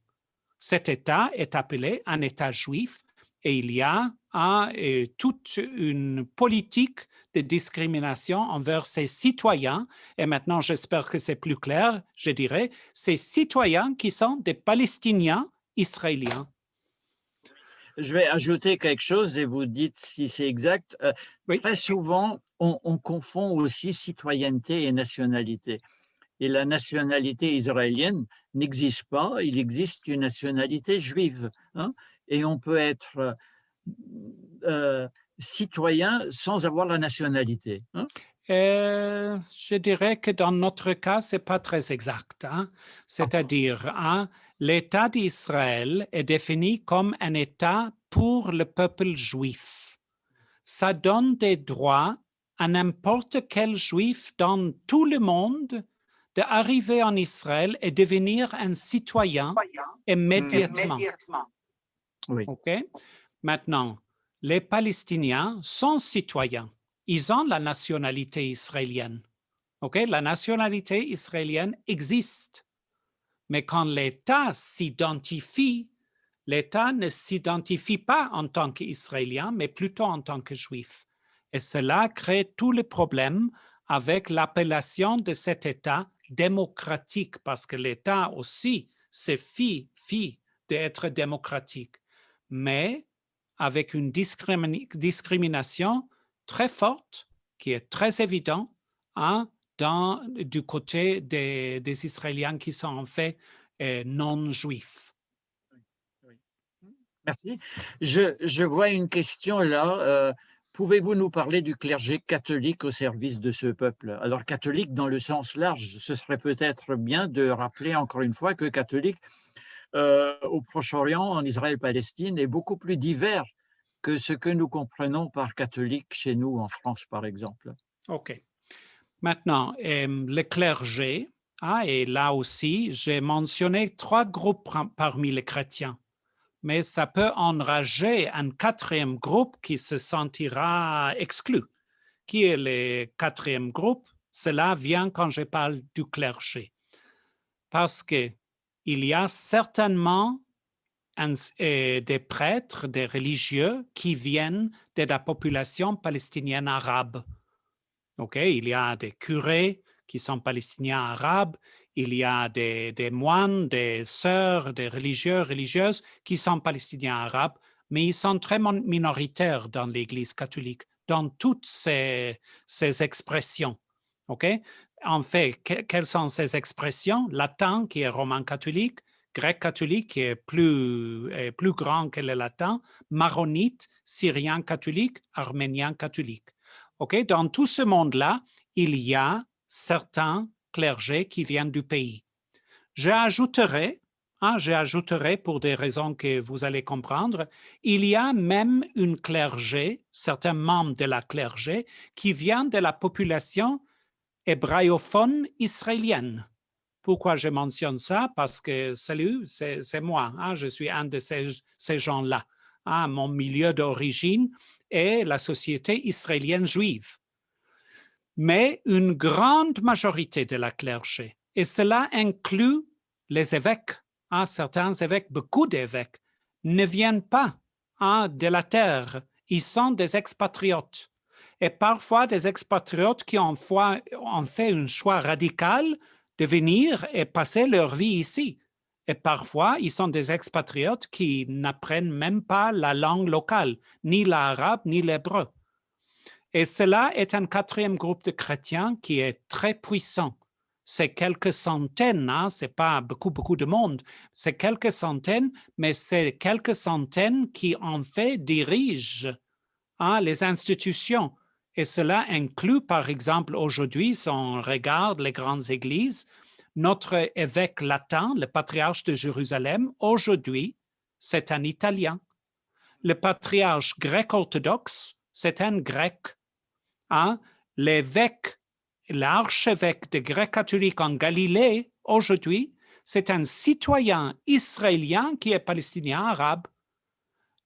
Speaker 2: Cet État est appelé un État juif et il y a toute une politique de discrimination envers ces citoyens. Et maintenant, j'espère que c'est plus clair, je dirais, ces citoyens qui sont des Palestiniens israéliens.
Speaker 1: Je vais ajouter quelque chose et vous dites si c'est exact.
Speaker 2: Oui.
Speaker 1: Très souvent, on confond aussi citoyenneté et nationalité. Et la nationalité israélienne n'existe pas, il existe une nationalité juive, hein, et on peut être, heu, citoyen sans avoir la nationalité, hein.
Speaker 2: Je dirais que dans notre cas, ce n'est pas très exact, hein. C'est-à-dire, l'État d'Israël est défini comme un État pour le peuple juif. Ça donne des droits à n'importe quel juif dans tout le monde d'arriver en Israël et devenir un citoyen immédiatement.
Speaker 1: Oui.
Speaker 2: OK? Maintenant, les Palestiniens sont citoyens. Ils ont la nationalité israélienne. OK? La nationalité israélienne existe. Mais quand l'État s'identifie, l'État ne s'identifie pas en tant qu'Israélien, mais plutôt en tant que Juif. Et cela crée tous les problèmes avec l'appellation de cet État démocratique, parce que l'État aussi se fie d'être démocratique, mais avec une discrimination très forte, qui est très évidente, hein, du côté des Israéliens qui sont en fait non-juifs.
Speaker 1: Oui. Merci. Je vois une question là, pouvez-vous nous parler du clergé catholique au service de ce peuple? Alors catholique dans le sens large, ce serait peut-être bien de rappeler encore une fois que catholique, au Proche-Orient, en Israël-Palestine est beaucoup plus divers que ce que nous comprenons par catholique chez nous en France, par exemple.
Speaker 2: OK. Maintenant, le clergé, et là aussi, j'ai mentionné 3 groupes parmi les chrétiens, mais ça peut enrager un 4e groupe qui se sentira exclu. Qui est le 4e groupe? cela vient quand je parle du clergé. Parce qu'il y a certainement des prêtres, des religieux qui viennent de la population palestinienne arabe. Okay? Il y a des curés qui sont palestiniens arabes, il y a des moines, des sœurs, des religieux, religieuses qui sont palestiniens arabes, mais ils sont très minoritaires dans l'Église catholique, dans toutes ces expressions. Okay? En fait, quelles sont ces expressions? Latin, qui est roman catholique, grec catholique, qui est plus grand que le latin, maronite, syrien catholique, arménien catholique. Okay? Dans tout ce monde-là, il y a certains clergés qui viennent du pays. J'ajouterai pour des raisons que vous allez comprendre, il y a même une clergé, certains membres de la clergé, qui viennent de la population hébraïophone israélienne. Pourquoi je mentionne ça? Parce que, salut, c'est moi, je suis un de ces gens-là. Mon milieu d'origine est la société israélienne juive. Mais une grande majorité de la clergé, et cela inclut les évêques, certains évêques, beaucoup d'évêques, ne viennent pas de la terre, ils sont des expatriotes. Et parfois des expatriotes qui ont fait un choix radical de venir et passer leur vie ici. Et parfois, ils sont des expatriotes qui n'apprennent même pas la langue locale, ni l'arabe, ni l'hébreu. Et cela est un quatrième groupe de chrétiens qui est très puissant. C'est quelques centaines, c'est pas beaucoup de monde, c'est quelques centaines, mais c'est quelques centaines qui en fait dirigent les institutions. Et cela inclut, par exemple, aujourd'hui, si on regarde les grandes églises, notre évêque latin, le patriarche de Jérusalem, aujourd'hui, c'est un Italien. Le patriarche grec-orthodoxe, c'est un Grec. L'évêque, l'archevêque de grec-catholique en Galilée, aujourd'hui, c'est un citoyen israélien qui est palestinien arabe.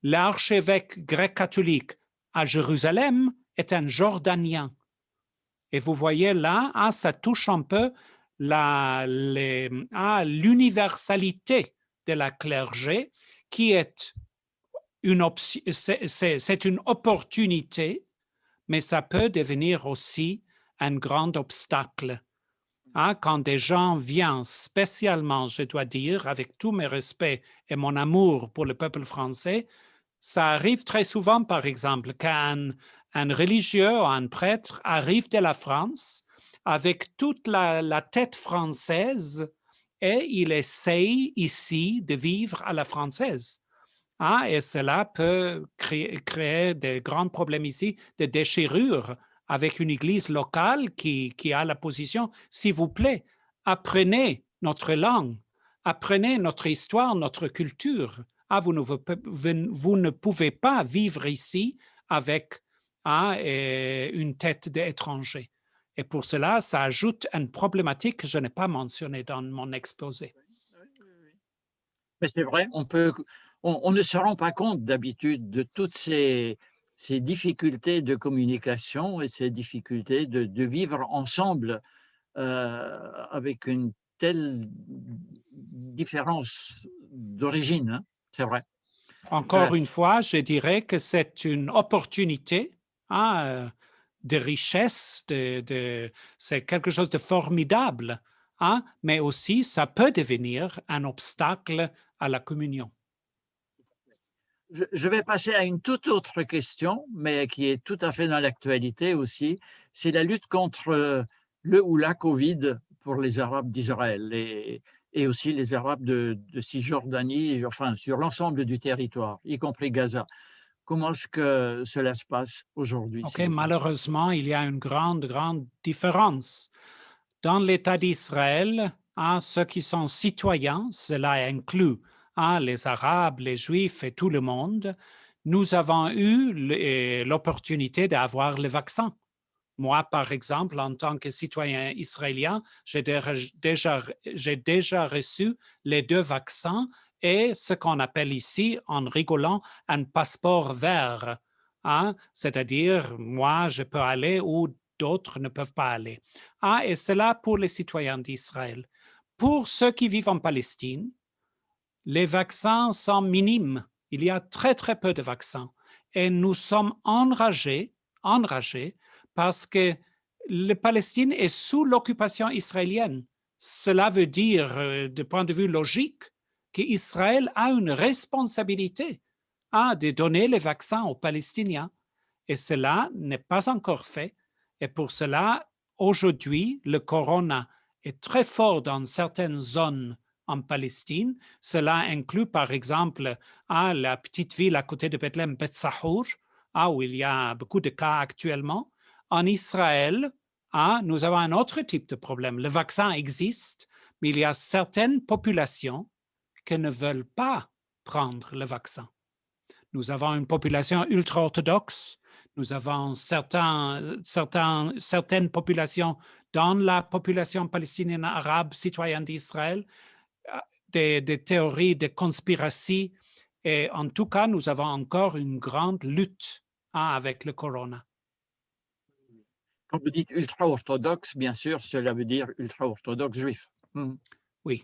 Speaker 2: L'archevêque grec-catholique à Jérusalem est un Jordanien. Et vous voyez là, ça touche un peu l'universalité de la clergé qui est c'est une opportunité, mais ça peut devenir aussi un grand obstacle. Quand des gens viennent spécialement, je dois dire, avec tous mes respects et mon amour pour le peuple français, ça arrive très souvent, par exemple, qu'un religieux ou un prêtre arrive de la France avec toute la tête française et il essaye ici de vivre à la française. Et cela peut créer de grands problèmes ici, de déchirures avec une église locale qui a la position, s'il vous plaît, apprenez notre langue, apprenez notre histoire, notre culture. Vous ne pouvez pas vivre ici avec une tête d'étranger. Et pour cela, ça ajoute une problématique que je n'ai pas mentionnée dans mon exposé.
Speaker 1: Mais c'est vrai, on ne se rend pas compte d'habitude de toutes ces difficultés de communication et ces difficultés de vivre ensemble, avec une telle différence d'origine, c'est vrai.
Speaker 2: Encore une fois, je dirais que c'est une opportunité de richesse, c'est quelque chose de formidable, mais aussi ça peut devenir un obstacle à la communion.
Speaker 1: Je vais passer à une toute autre question, mais qui est tout à fait dans l'actualité aussi. C'est la lutte contre le ou la Covid pour les Arabes d'Israël et aussi les Arabes de Cisjordanie, enfin sur l'ensemble du territoire, y compris Gaza. Comment est-ce que cela se passe aujourd'hui?
Speaker 2: OK, malheureusement, il y a une grande différence. Dans l'État d'Israël, ceux qui sont citoyens, cela inclut les Arabes, les Juifs et tout le monde, nous avons eu l'opportunité d'avoir le vaccin. Moi, par exemple, en tant que citoyen israélien, j'ai déjà reçu les 2 vaccins et ce qu'on appelle ici, en rigolant, un passeport vert. C'est-à-dire, moi, je peux aller où d'autres ne peuvent pas aller. Et cela pour les citoyens d'Israël. Pour ceux qui vivent en Palestine, les vaccins sont minimes. Il y a très, très peu de vaccins. Et nous sommes enragés parce que la Palestine est sous l'occupation israélienne. Cela veut dire, du point de vue logique, qu'Israël a une responsabilité de donner les vaccins aux Palestiniens. Et cela n'est pas encore fait. Et pour cela, aujourd'hui, le corona est très fort dans certaines zones en Palestine. Cela inclut, par exemple, la petite ville à côté de Bethléem, Beth Sahour, où il y a beaucoup de cas actuellement. En Israël, nous avons un autre type de problème. Le vaccin existe, mais il y a certaines populations qui ne veulent pas prendre le vaccin. Nous avons une population ultra-orthodoxe, nous avons certaines populations dans la population palestinienne arabe citoyenne d'Israël, des théories de conspiration, et en tout cas, nous avons encore une grande lutte avec le corona.
Speaker 1: Quand vous dites ultra-orthodoxe, bien sûr, cela veut dire ultra-orthodoxe juif.
Speaker 2: Oui.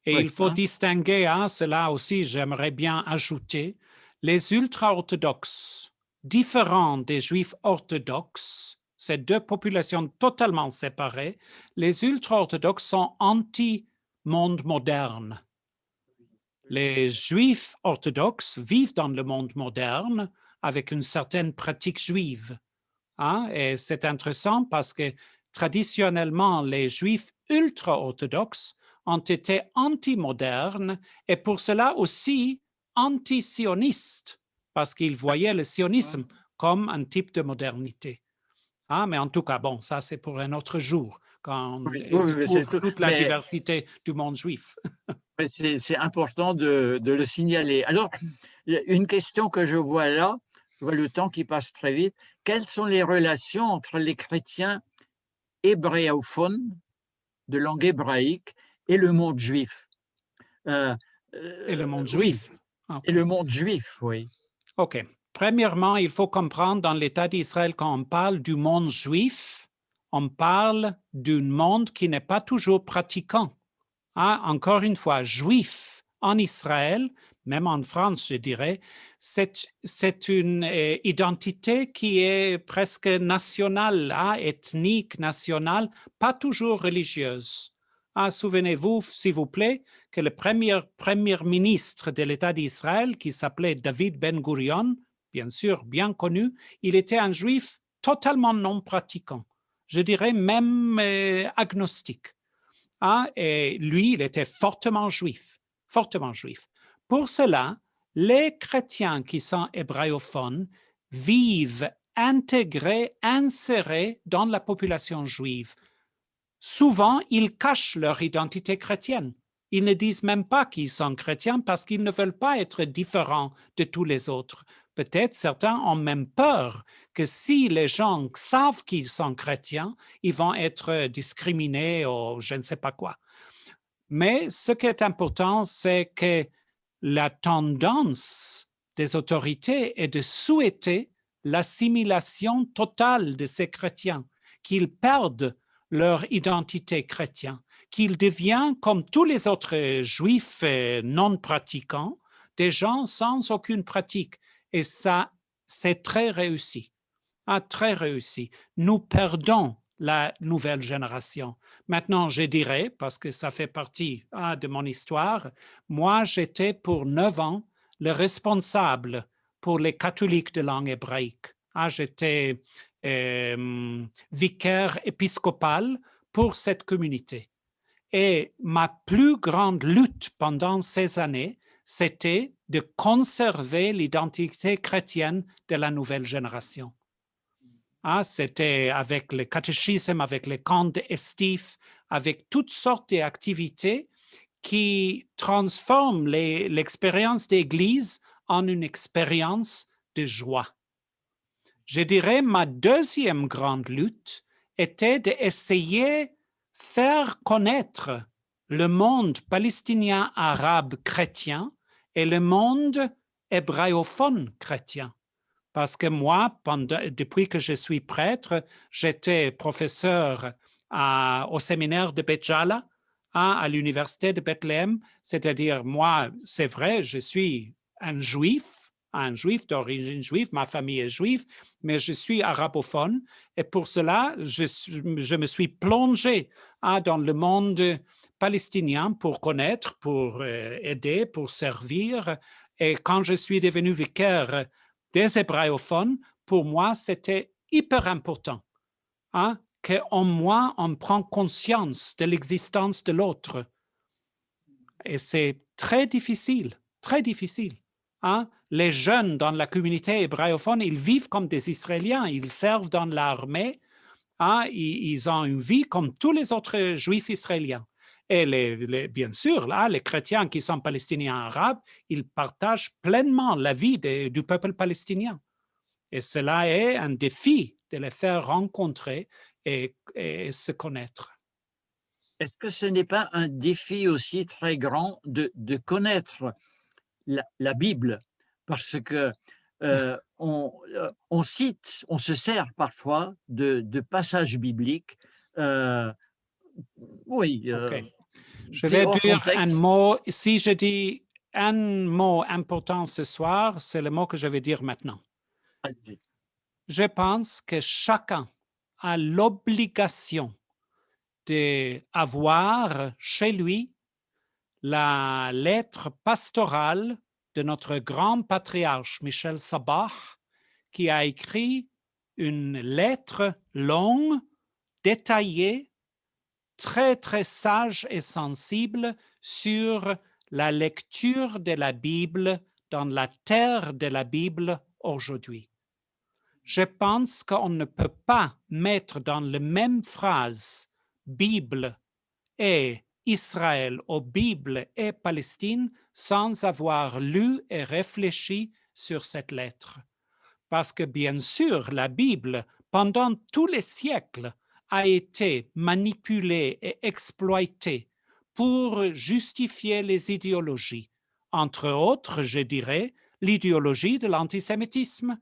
Speaker 2: Et
Speaker 1: Oui,
Speaker 2: il faut distinguer, cela aussi, j'aimerais bien ajouter, les ultra-orthodoxes, différents des juifs orthodoxes, ces deux populations totalement séparées, les ultra-orthodoxes sont anti-monde moderne. Les juifs orthodoxes vivent dans le monde moderne avec une certaine pratique juive. Et c'est intéressant parce que traditionnellement, les juifs ultra-orthodoxes ont été anti-modernes et pour cela aussi anti-sionistes, parce qu'ils voyaient le sionisme comme un type de modernité. Mais en tout cas, bon, ça c'est pour un autre jour, quand on découvre toute la diversité du monde juif.
Speaker 1: C'est important de le signaler. Alors, une question que je vois là, je vois le temps qui passe très vite. Quelles sont les relations entre les chrétiens hébréophones de langue hébraïque et le monde juif?
Speaker 2: Et le monde
Speaker 1: Oui,
Speaker 2: juif.
Speaker 1: et le monde juif, oui.
Speaker 2: OK. Premièrement, il faut comprendre dans l'État d'Israël, quand on parle du monde juif, on parle d'un monde qui n'est pas toujours pratiquant. Encore une fois, juif en Israël, même en France, je dirais, c'est une identité qui est presque nationale, ethnique, nationale, pas toujours religieuse. Souvenez-vous, s'il vous plaît, que le premier ministre de l'État d'Israël, qui s'appelait David Ben Gurion, bien sûr, bien connu, il était un juif totalement non pratiquant, je dirais même agnostique. Et lui, il était fortement juif, fortement juif. Pour cela, les chrétiens qui sont hébraïophones vivent intégrés, insérés dans la population juive. Souvent, ils cachent leur identité chrétienne. Ils ne disent même pas qu'ils sont chrétiens parce qu'ils ne veulent pas être différents de tous les autres. Peut-être certains ont même peur que si les gens savent qu'ils sont chrétiens, ils vont être discriminés ou je ne sais pas quoi. Mais ce qui est important, c'est que la tendance des autorités est de souhaiter l'assimilation totale de ces chrétiens, qu'ils perdent leur identité chrétienne, qu'ils deviennent, comme tous les autres juifs non pratiquants, des gens sans aucune pratique. Et ça, c'est très réussi. Très réussi. Nous perdons la nouvelle génération. Maintenant, je dirais, parce que ça fait partie de mon histoire, moi, j'étais pour 9 ans le responsable pour les catholiques de langue hébraïque. J'étais vicaire épiscopal pour cette communauté. Et ma plus grande lutte pendant ces années, c'était de conserver l'identité chrétienne de la nouvelle génération. C'était avec le catéchisme, avec les camps d'estif, avec toutes sortes d'activités qui transforment l'expérience d'église en une expérience de joie. Je dirais ma deuxième grande lutte était d'essayer de faire connaître le monde palestinien arabe chrétien et le monde hébraïophone chrétien. Parce que moi, depuis que je suis prêtre, j'étais professeur au séminaire de Béjala, à l'université de Bethléem. C'est-à-dire, moi, c'est vrai, je suis un juif d'origine juive, ma famille est juive, mais je suis arabophone. Et pour cela, je me suis plongé dans le monde palestinien pour connaître, pour aider, pour servir. Et quand je suis devenu vicaire des hébraïophones, pour moi, c'était hyper important qu'en moi, on prend conscience de l'existence de l'autre. Et c'est très difficile, très difficile. Les jeunes dans la communauté hébraïophone, ils vivent comme des Israéliens, ils servent dans l'armée, ils ont une vie comme tous les autres juifs israéliens. Et bien sûr, là, les chrétiens qui sont palestiniens arabes, ils partagent pleinement la vie du peuple palestinien. Et cela est un défi de les faire rencontrer et se connaître.
Speaker 1: Est-ce que ce n'est pas un défi aussi très grand de connaître la Bible? Parce que on cite, on se sert parfois de passages bibliques, euh, oui,
Speaker 2: OK. Je
Speaker 1: pris
Speaker 2: vais
Speaker 1: hors
Speaker 2: dire un
Speaker 1: contexte.
Speaker 2: mot. Si je dis un mot important ce soir, c'est le mot que je vais dire maintenant.
Speaker 1: Allez-y.
Speaker 2: Je pense que chacun a l'obligation d'avoir chez lui la lettre pastorale de notre grand patriarche Michel Sabah, qui a écrit une lettre longue, détaillée, très, très sage et sensible sur la lecture de la Bible dans la terre de la Bible aujourd'hui. Je pense qu'on ne peut pas mettre dans la même phrase Bible et Israël ou Bible et Palestine sans avoir lu et réfléchi sur cette lettre. Parce que bien sûr, la Bible, pendant tous les siècles, a été manipulée et exploitée pour justifier les idéologies. Entre autres, je dirais, l'idéologie de l'antisémitisme.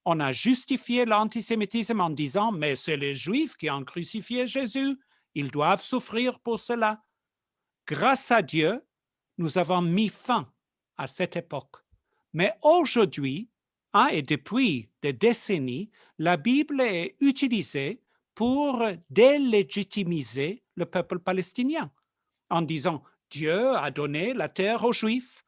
Speaker 2: On a justifié l'antisémitisme en disant, mais c'est les Juifs qui ont crucifié Jésus, ils doivent souffrir pour cela. Grâce à Dieu, nous avons mis fin à cette époque. Mais aujourd'hui, et depuis des décennies, la Bible est utilisée pour délégitimiser le peuple palestinien en disant Dieu a donné la terre aux Juifs.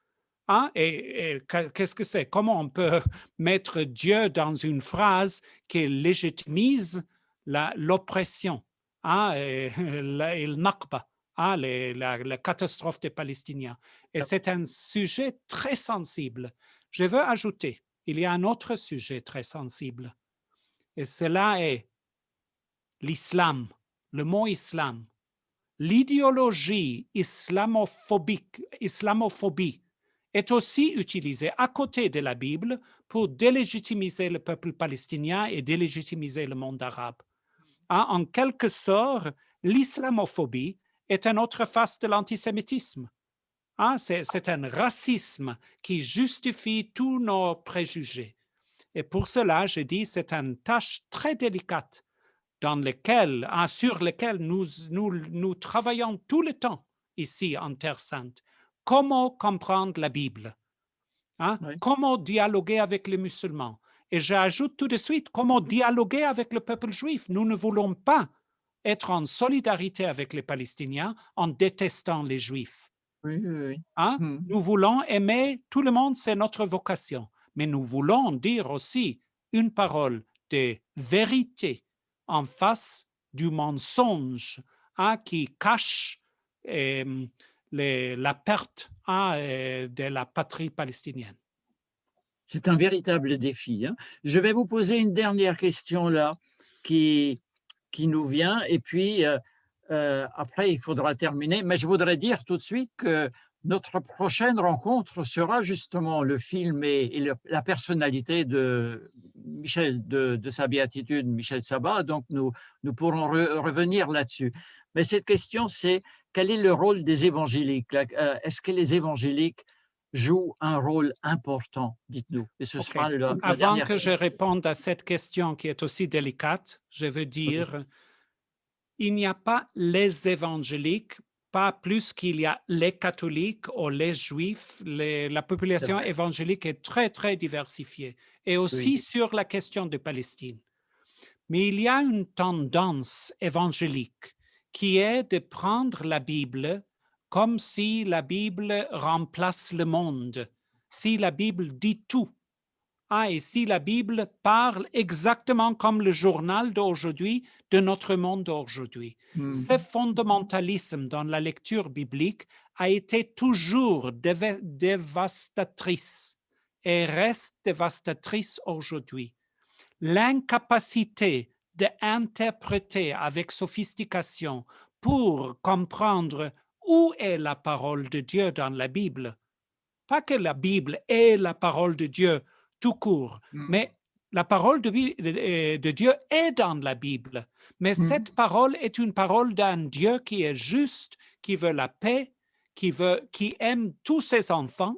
Speaker 2: Et qu'est-ce que c'est? Comment on peut mettre Dieu dans une phrase qui légitimise l'oppression, et le Nakba, la catastrophe des Palestiniens? Et c'est un sujet très sensible. Je veux ajouter, il y a un autre sujet très sensible, et cela est l'islam, le mot islam. L'idéologie islamophobie est aussi utilisée à côté de la Bible pour délégitimiser le peuple palestinien et délégitimiser le monde arabe. En quelque sorte, l'islamophobie est une autre face de l'antisémitisme. C'est un racisme qui justifie tous nos préjugés. Et pour cela, je dis, c'est une tâche très délicate sur lesquels nous travaillons tout le temps ici en Terre Sainte. Comment comprendre la Bible?
Speaker 1: Oui.
Speaker 2: Comment dialoguer avec les musulmans? Et j'ajoute tout de suite, comment dialoguer avec le peuple juif? Nous ne voulons pas être en solidarité avec les Palestiniens en détestant les Juifs.
Speaker 1: Oui, oui, oui.
Speaker 2: Nous voulons aimer tout le monde, c'est notre vocation. Mais nous voulons dire aussi une parole de vérité en face du mensonge qui cache la perte de la patrie palestinienne.
Speaker 1: C'est un véritable défi. Je vais vous poser une dernière question là qui nous vient et puis après il faudra terminer. Mais je voudrais dire tout de suite que notre prochaine rencontre sera justement le film et la personnalité de Michel, de sa béatitude, Michel Sabat. Donc nous pourrons revenir là-dessus. Mais cette question, c'est quel est le rôle des évangéliques? Est-ce que les évangéliques joue un rôle important, dites-nous. Et ce
Speaker 2: OK.
Speaker 1: sera la
Speaker 2: Avant
Speaker 1: dernière
Speaker 2: que je
Speaker 1: question.
Speaker 2: réponde à cette question qui est aussi délicate, je veux
Speaker 1: Oui,
Speaker 2: dire, il n'y a pas les évangéliques, pas plus qu'il y a les catholiques ou les juifs. La
Speaker 1: c'est
Speaker 2: population
Speaker 1: vrai.
Speaker 2: évangélique est très, très diversifiée. Et aussi
Speaker 1: Oui.
Speaker 2: sur la question de Palestine. Mais il y a une tendance évangélique qui est de prendre la Bible comme si la Bible remplace le monde, si la Bible dit tout. Ah, et si la Bible parle exactement comme le journal d'aujourd'hui de notre monde d'aujourd'hui.
Speaker 1: Mm.
Speaker 2: Ce fondamentalisme dans la lecture biblique a été toujours dévastatrice et reste dévastatrice aujourd'hui. L'incapacité d'interpréter avec sophistication pour comprendre où est la parole de Dieu dans la Bible. Pas que la Bible est la parole de Dieu tout court,
Speaker 1: Mm.
Speaker 2: mais la parole de Dieu est dans la Bible. Mais
Speaker 1: Mm.
Speaker 2: cette parole est une parole d'un Dieu qui est juste, qui veut la paix, qui aime tous ses enfants,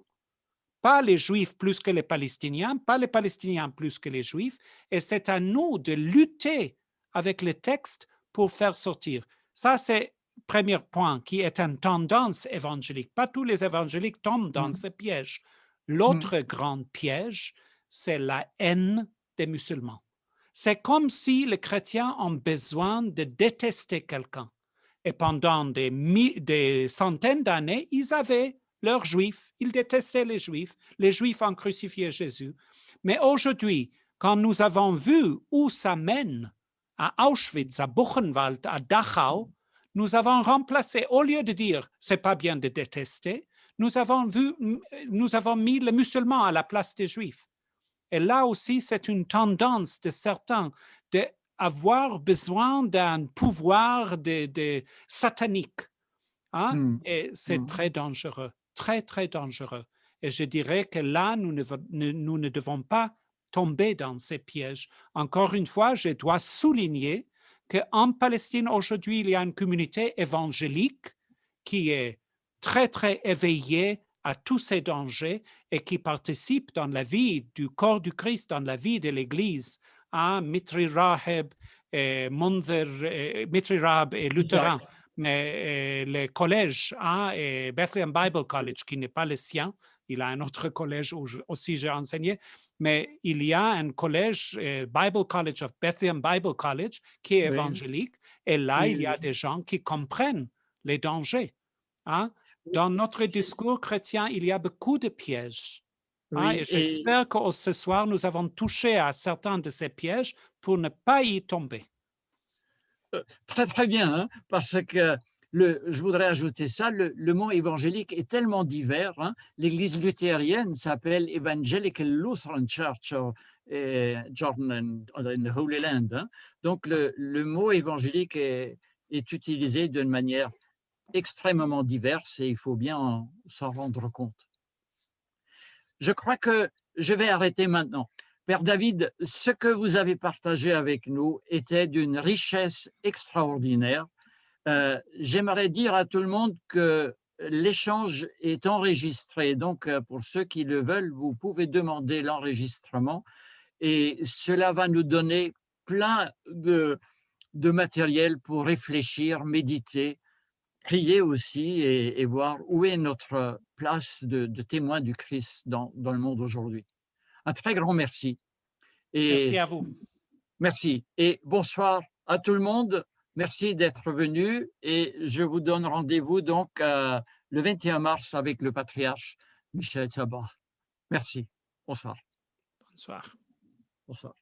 Speaker 2: pas les Juifs plus que les Palestiniens, pas les Palestiniens plus que les Juifs. Et c'est à nous de lutter avec le texte pour faire sortir. Ça, c'est le premier point qui est une tendance évangélique. Pas tous les évangéliques tombent dans
Speaker 1: Mm.
Speaker 2: ce piège.
Speaker 1: Mm.
Speaker 2: L'autre grand piège, c'est la haine des musulmans. C'est comme si les chrétiens ont besoin de détester quelqu'un. Et pendant des centaines d'années, ils avaient leurs juifs, ils détestaient les juifs ont crucifié Jésus. Mais aujourd'hui, quand nous avons vu où ça mène, à Auschwitz, à Buchenwald, à Dachau, nous avons remplacé, au lieu de dire c'est pas bien de détester, nous avons mis les musulmans à la place des juifs. Et là aussi, c'est une tendance de certains d'avoir besoin d'un pouvoir satanique. Hein?
Speaker 1: Mm.
Speaker 2: Et c'est
Speaker 1: Mm.
Speaker 2: très dangereux, très, très dangereux. Et je dirais que là, nous ne devons pas tomber dans ces pièges. Encore une fois, je dois souligner qu'en Palestine, aujourd'hui, il y a une communauté évangélique qui est très, très éveillée à tous ces dangers et qui participe dans la vie du corps du Christ, dans la vie de l'Église, à Mitri Rahab, Mitri Rahab et Lutheran,
Speaker 1: Exact.
Speaker 2: le collège hein, et Bethlehem Bible College, qui n'est pas le sien, il a un autre collège où aussi j'ai enseigné, mais il y a un collège, Bible College of Bethlehem Bible College, qui est
Speaker 1: Oui,
Speaker 2: évangélique, et là,
Speaker 1: oui,
Speaker 2: il y a
Speaker 1: oui.
Speaker 2: des gens qui comprennent les dangers. Hein. Dans notre discours chrétien, il y a beaucoup de pièges. Hein,
Speaker 1: Oui,
Speaker 2: et
Speaker 1: et
Speaker 2: j'espère que ce soir, nous avons touché à certains de ces pièges pour ne pas y tomber.
Speaker 1: très, très bien, hein, parce que je voudrais ajouter ça, le mot évangélique est tellement divers, hein. L'Église luthérienne s'appelle Evangelical Lutheran Church Jordan in the Holy Land, hein. Donc le mot évangélique est utilisé d'une manière extrêmement diverse et il faut bien s'en rendre compte. Je crois que je vais arrêter maintenant. Père David, ce que vous avez partagé avec nous était d'une richesse extraordinaire. J'aimerais dire à tout le monde que l'échange est enregistré. Donc, pour ceux qui le veulent, vous pouvez demander l'enregistrement et cela va nous donner plein de matériel pour réfléchir, méditer, prier aussi et voir où est notre place de témoin du Christ dans le monde aujourd'hui. Un très grand merci
Speaker 2: Merci
Speaker 1: et
Speaker 2: à vous.
Speaker 1: merci et bonsoir à tout le monde. Merci d'être venu et je vous donne rendez-vous donc le 21 mars avec le patriarche Michel Sabat. Merci. Bonsoir.
Speaker 2: Bonsoir.
Speaker 1: Bonsoir.